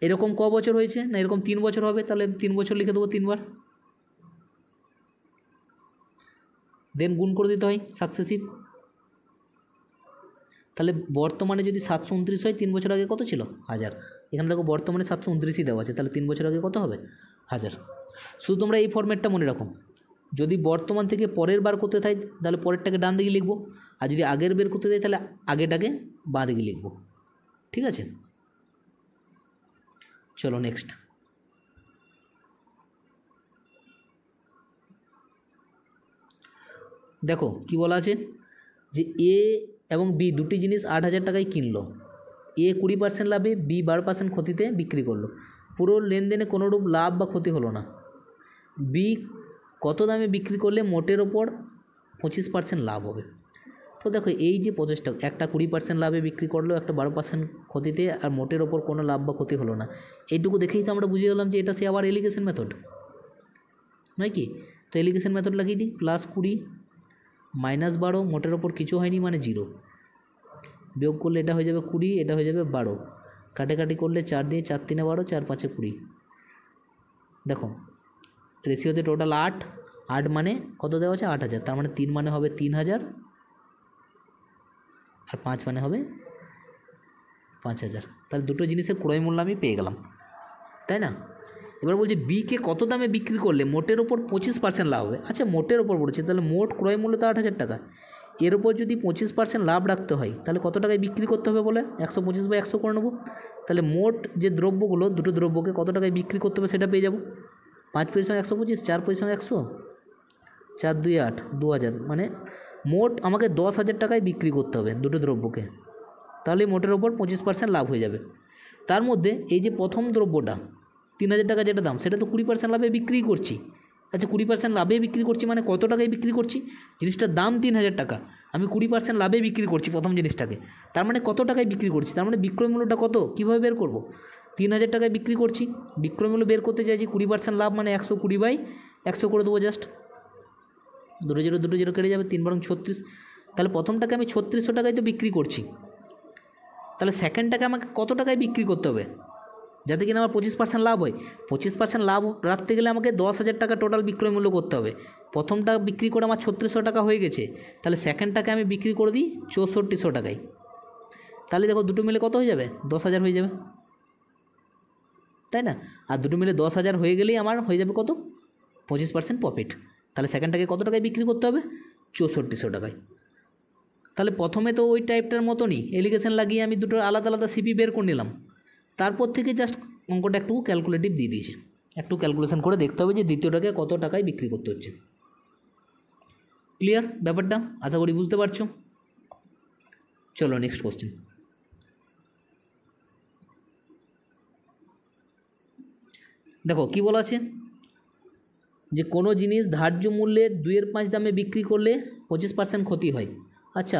এরকম ক বছর হয়েছে না, এরকম 3 বছর হবে, তাহলে 3 বছর লিখে দেবো 3 বার, দেন গুণ করে দিতে হয় সাকসেসিভ। তাহলে বর্তমানে যদি 729 হয় 3 বছর আগে কত ছিল, 1000, এখানে দেখো বর্তমানে 729ই দেওয়া আছে, তাহলে 3 বছর আগে কত হবে, 1000। শুধু তোমরা এই ফর্ম্যাটটা মনে রাখো, যদি বর্তমান থেকে পরের বার করতে থাই তাহলে পরেরটাকে ডান দিকে লিখবো, আর যদি আগের বের করতে যাই তাহলে আগেটাকে বাঁ দিকে লিখবো। ঠিক আছে, চলো নেক্সট। দেখো কি বলা আছে, যে এ এবং বি দুটি জিনিস 8000 টাকায় কিনলো, এ 20% লাভে, বি 12% ক্ষতিতে বিক্রি করলো, পুরো লেনদেনে কোনোরূপ লাভ বা ক্ষতি হলো না। বি কত দামে বিক্রি করলে মোটের ওপর 25% লাভ হবে? তো দেখো এই যে প্রচেষ্টা, একটা 20% লাভে বিক্রি করলো, একটা 12% ক্ষতিতে, আর মোটের ওপর কোনো লাভ বা ক্ষতি হলো না। এইটুকু দেখেই তো আমরা বুঝে গেলাম যে এটা সে আবার এলিগেশন মেথড, নয় কি? তো এলিগেশন মেথড লাগিয়ে দিই, +20 -12, মোটের ওপর কিছু হয়নি মানে 0, বিয়োগ করলে এটা হয়ে যাবে 20, এটা হয়ে যাবে 12, কাটাকাটি করলে 4 দিয়ে 4 3 12, 4 5 20। দেখো রেশিওতে টোটাল 8, 8 মানে কত দেওয়া আছে? 8000, তার মানে 3 মানে হবে 3000, আর 5 মানে হবে 5000। তাহলে দুটো জিনিসের ক্রয় মূল্য আমি পেয়ে গেলাম, তাই না? এবার বলছি বিকে কত দামে বিক্রি করলে মোটের ওপর 25% লাভ হবে। আচ্ছা মোটের ওপর বলেছে, তাহলে মোট ক্রয় মূল্য তো 8000 টাকা, এর ওপর যদি 25% লাভ রাখতে হয় তাহলে কত টাকায় বিক্রি করতে হবে বলে 125/100 করে নেবো। তাহলে মোট যে দ্রব্যগুলো, দুটো দ্রব্যকে কত টাকায় বিক্রি করতে হবে সেটা পেয়ে যাবো। 5 পয়সা 125, 4 পয়সা 100, 4 2 8, 2000, মানে মোট আমাকে 10,000 টাকায় বিক্রি করতে হবে দুটো দ্রব্যকে, তাহলে মোটের ওপর 25% লাভ হয়ে যাবে। তার মধ্যে এই যে প্রথম দ্রব্যটা 3000 টাকা যেটা দাম, সেটা তো 20% লাভে বিক্রি করছি। আচ্ছা 20% লাভে বিক্রি করছি মানে কত টাকায় বিক্রি করছি? জিনিসটার দাম 3000 টাকা, আমি 20% লাভে বিক্রি করছি প্রথম জিনিসটাকে, তার মানে কত টাকায় বিক্রি করছি? তার মানে বিক্রয় মূল্যটা কত, কীভাবে বের করব? 3000 টাকায় বিক্রি করছি, বিক্রয় মূল্য বের করতে চাইছি, 20% লাভ মানে 120/100 করে দেবো জাস্ট, দুটো জিরো কেটে যাবে, 3 বারং 36। তাহলে প্রথমটাকে আমি 3600 টাকায় তো বিক্রি করছি, তাহলে সেকেন্ডটাকে আমাকে কত টাকায় বিক্রি করতে হবে যাতে কিনা আমার 25% লাভ হয়? 25% লাভ রাখতে গেলে আমাকে 10,000 টাকা টোটাল বিক্রয় মূল্য করতে হবে। প্রথমটা বিক্রি করে আমার 3600 টাকা হয়ে গেছে, তাহলে সেকেন্ডটাকে আমি বিক্রি করে দিই 6400 টাকায়, তাহলে দেখো দুটো মিলে কত হয়ে যাবে? 10,000 হয়ে যাবে, তাই না? আর দুটো মিলে 10,000 হয়ে গেলেই আমার হয়ে যাবে কত? 25% প্রফিট। তাহলে সেকেন্ডটাকে কত টাকায় বিক্রি করতে হবে? 6400 টাকায়। তাহলে প্রথমে তো ওই টাইপটার মতনই এলিগেশন লাগিয়ে আমি দুটো আলাদা আলাদা সিপি বের করে নিলাম, তারপর থেকে জাস্ট অঙ্কটা একটু ক্যালকুলেটিভ দিয়ে দিয়েছে, একটু ক্যালকুলেশন করে দেখতে হবে যে দ্বিতীয়টাকে কত টাকায় বিক্রি করতে হচ্ছে। ক্লিয়ার ব্যাপারটা? আশা করি বুঝতে পারছো। চলো নেক্সট কোশ্চেন। দেখো কি বলা আছে, যে কোনো জিনিস ধার্য মূল্যের 2/5 দামে বিক্রি করলে 25% ক্ষতি হয়। আচ্ছা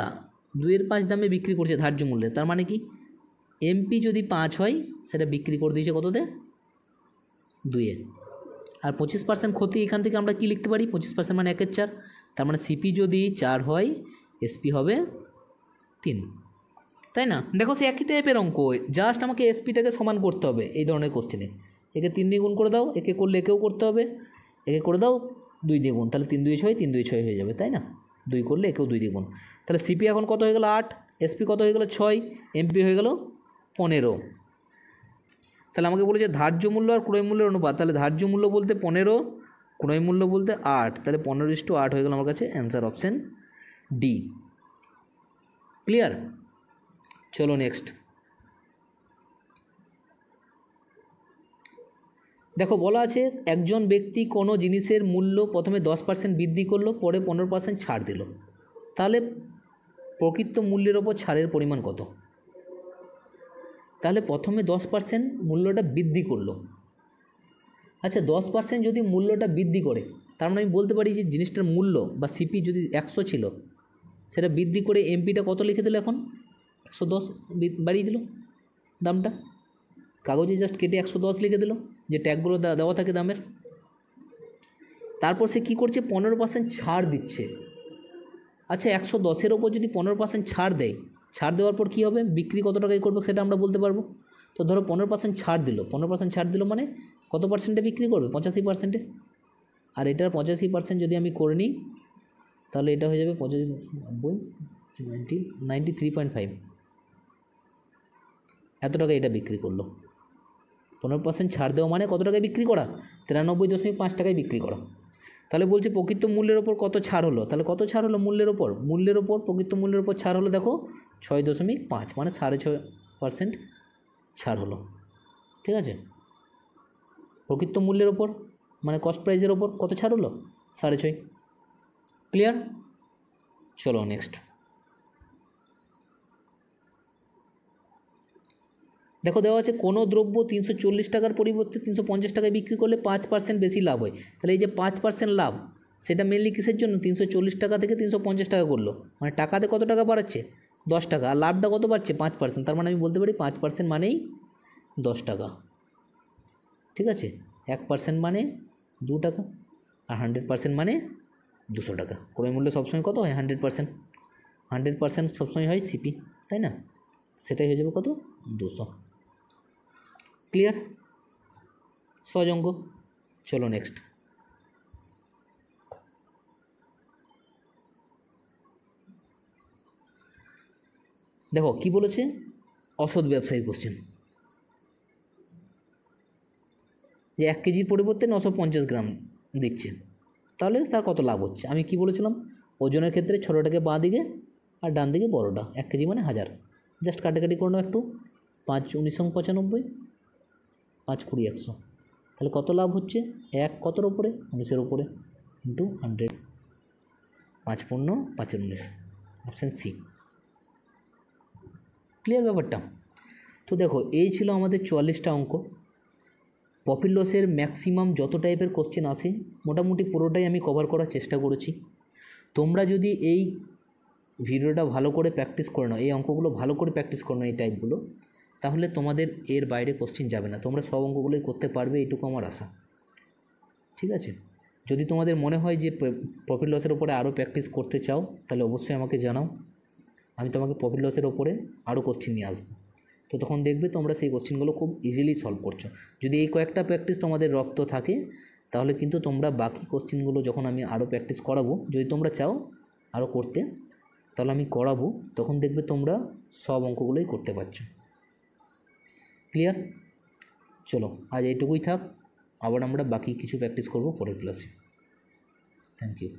2/5 দামে বিক্রি করছে ধার্য মূল্যে, তার মানে কি এমপি যদি 5 হয় সেটা বিক্রি করে দিয়েছে কততে? 2-এ। আর 25% ক্ষতি, এখান থেকে আমরা কি লিখতে পারি? 25% মানে 1/4, তার মানে সিপি যদি 4 হয় এসপি হবে 3, তাই না? দেখো সে একই টাইপের অঙ্ক, জাস্ট আমাকে এসপিটাকে সমান করতে হবে এই ধরনের কোশ্চেনে। একে 3 দিয়ে গুণ করে দাও, একে করলে একেও করতে হবে, একে করে দাও 2 দিয়ে গুণ, তাহলে 3 2 6, 3 2 6 হয়ে যাবে, তাই না? 2 করলে একেও 2 দিয়ে গুণ, তাহলে সিপি এখন কত হয়ে গেল? 8, এসপি কত হয়ে গেল? 6, এমপি হয়ে গেল 15। তাহলে আমাকে বলেছে ধার্য মূল্য আর ক্রয় মূল্যের অনুপাত, তাহলে ধার্য মূল্য বলতে 15, ক্রয় মূল্য বলতে 8, তাহলে 15:8 হয়ে গেল আমার কাছে অ্যান্সার অপশান ডি। ক্লিয়ার? চলো নেক্সট। দেখো বলা আছে একজন ব্যক্তি কোনো জিনিসের মূল্য প্রথমে 10% বৃদ্ধি করলো, পরে 15% ছাড় দিল, তাহলে প্রকৃত মূল্যের ওপর ছাড়ের পরিমাণ কত? তাহলে প্রথমে 10% মূল্যটা বৃদ্ধি করলো। আচ্ছা 10% যদি মূল্যটা বৃদ্ধি করে, তার মানে আমি বলতে পারি যে জিনিসটার মূল্য বা সিপি যদি 100 ছিল, সেটা বৃদ্ধি করে এমপিটা কত লিখে দিল, এখন 110 বাড়িয়ে দিল দামটা, কাগজে জাস্ট কেটে 110 লিখে দিল, যে ট্যাগগুলো দেওয়া থাকে দামের। তারপর সে কী করছে? 15% ছাড় দিচ্ছে। আচ্ছা 110-এর ওপর যদি 15% ছাড় দেয়, ছাড় দেওয়ার পর কী হবে? বিক্রি কত টাকায় করবো সেটা আমরা বলতে পারবো। তো ধরো 15% ছাড় দিল, 15% ছাড় দিল মানে কত পার্সেন্টে বিক্রি করবে? 85%। আর এটার 85% যদি আমি করে নিই তাহলে এটা হয়ে যাবে 93.5, এত টাকা এটা বিক্রি করলো। 15% ছাড় দেওয়া মানে কত টাকায় বিক্রি করা? 93.5 টাকায় বিক্রি করা। তাহলে বলছে প্রকৃত মূল্যের ওপর কত ছাড় হলো, তাহলে কত ছাড় হলো মূল্যের ওপর? মূল্যের ওপর, প্রকৃত মূল্যের ওপর ছাড় হলো দেখো 6.5, মানে 6.5% ছাড় হলো। ঠিক আছে, প্রকৃত মূল্যের ওপর মানে কস্ট প্রাইসের ওপর কত ছাড় হলো? 6.5। ক্লিয়ার? চলো নেক্সট। দেখো দেওয়া আছে কোনো দ্রব্য 340 টাকার পরিবর্তে 350 টাকায় বিক্রি করলে 5% বেশি লাভ হয়। তাহলে এই যে 5% লাভ, সেটা মেনলি কিসের জন্য? 340 টাকা থেকে 350 টাকা করলো, মানে টাকাতে কত টাকা বাড়াচ্ছে? 10 টাকা। আর লাভটা কত বাড়ছে? 5%। তার মানে আমি বলতে পারি 5% মানেই 10 টাকা। ঠিক আছে, 1% মানে 2 টাকা, আর 100% মানে 200 টাকা। ক্রয় মূল্য সবসময় কত হয়? 100%। 100% সবসময় হয় সিপি, তাই না? সেটাই হয়ে যাবে কত? 200। ক্লিয়ার? সহজ অঙ্ক। চলো নেক্সট। দেখো কি বলেছে, অসৎ ব্যবসায়ী কোশ্চেন, যে 1 কেজির পরিবর্তে 950 গ্রাম দিচ্ছে, তাহলে তার কত লাভ হচ্ছে? আমি কি বলেছিলাম, ওজনের ক্ষেত্রে ছোটোটাকে বাঁ দিকে আর ডান দিকে বড়োটা, 1 কেজি মানে 1000। জাস্ট কাটাকাটি করে নাও একটু, 5 19 95, 5 20 100, তাহলে কত লাভ হচ্ছে? 1 কতর ওপরে? 19-এর ওপরে, ইন্টু 100, 5 পূর্ণ 5 19, অপশান সি। ক্লিয়ার ব্যাপারটা? তো দেখো এই ছিল আমাদের 44টা অঙ্ক। প্রফিট লসের ম্যাক্সিমাম যত টাইপের কোশ্চেন আসে মোটামুটি পুরোটাই আমি কভার করার চেষ্টা করেছি। তোমরা যদি এই ভিডিওটা ভালো করে প্র্যাকটিস করে নাও, এই অঙ্কগুলো ভালো করে প্র্যাকটিস করে নাও, এই টাইপগুলো, তাহলে তোমাদের এর বাইরে কোশ্চেন যাবে না, তোমরা সব অঙ্কগুলোই করতে পারবে, এইটুকু আমার আশা। ঠিক আছে, যদি তোমাদের মনে হয় যে প্রফিট লসের ওপরে আরও প্র্যাকটিস করতে চাও, তাহলে অবশ্যই আমাকে জানাও, আমি তোমাকে প্রফিট লসের ওপরে আরও কোশ্চেন নিয়ে আসবো। তো তখন দেখবে তোমরা সেই কোশ্চেনগুলো খুব ইজিলি সলভ করছো। যদি এই কয়েকটা প্র্যাকটিস তোমাদের রপ্ত থাকে, তাহলে কিন্তু তোমরা বাকি কোশ্চেনগুলো যখন আমি আরও প্র্যাকটিস করাবো, যদি তোমরা চাও আরও করতে, তাহলে আমি করাবো, তখন দেখবে তোমরা সব অঙ্কগুলোই করতে পারছো। ক্লিয়ার? চলো আজ এইটুকুই থাক, আবার আমরা বাকি কিছু প্র্যাকটিস করবো পরের ক্লাসে। Thank you.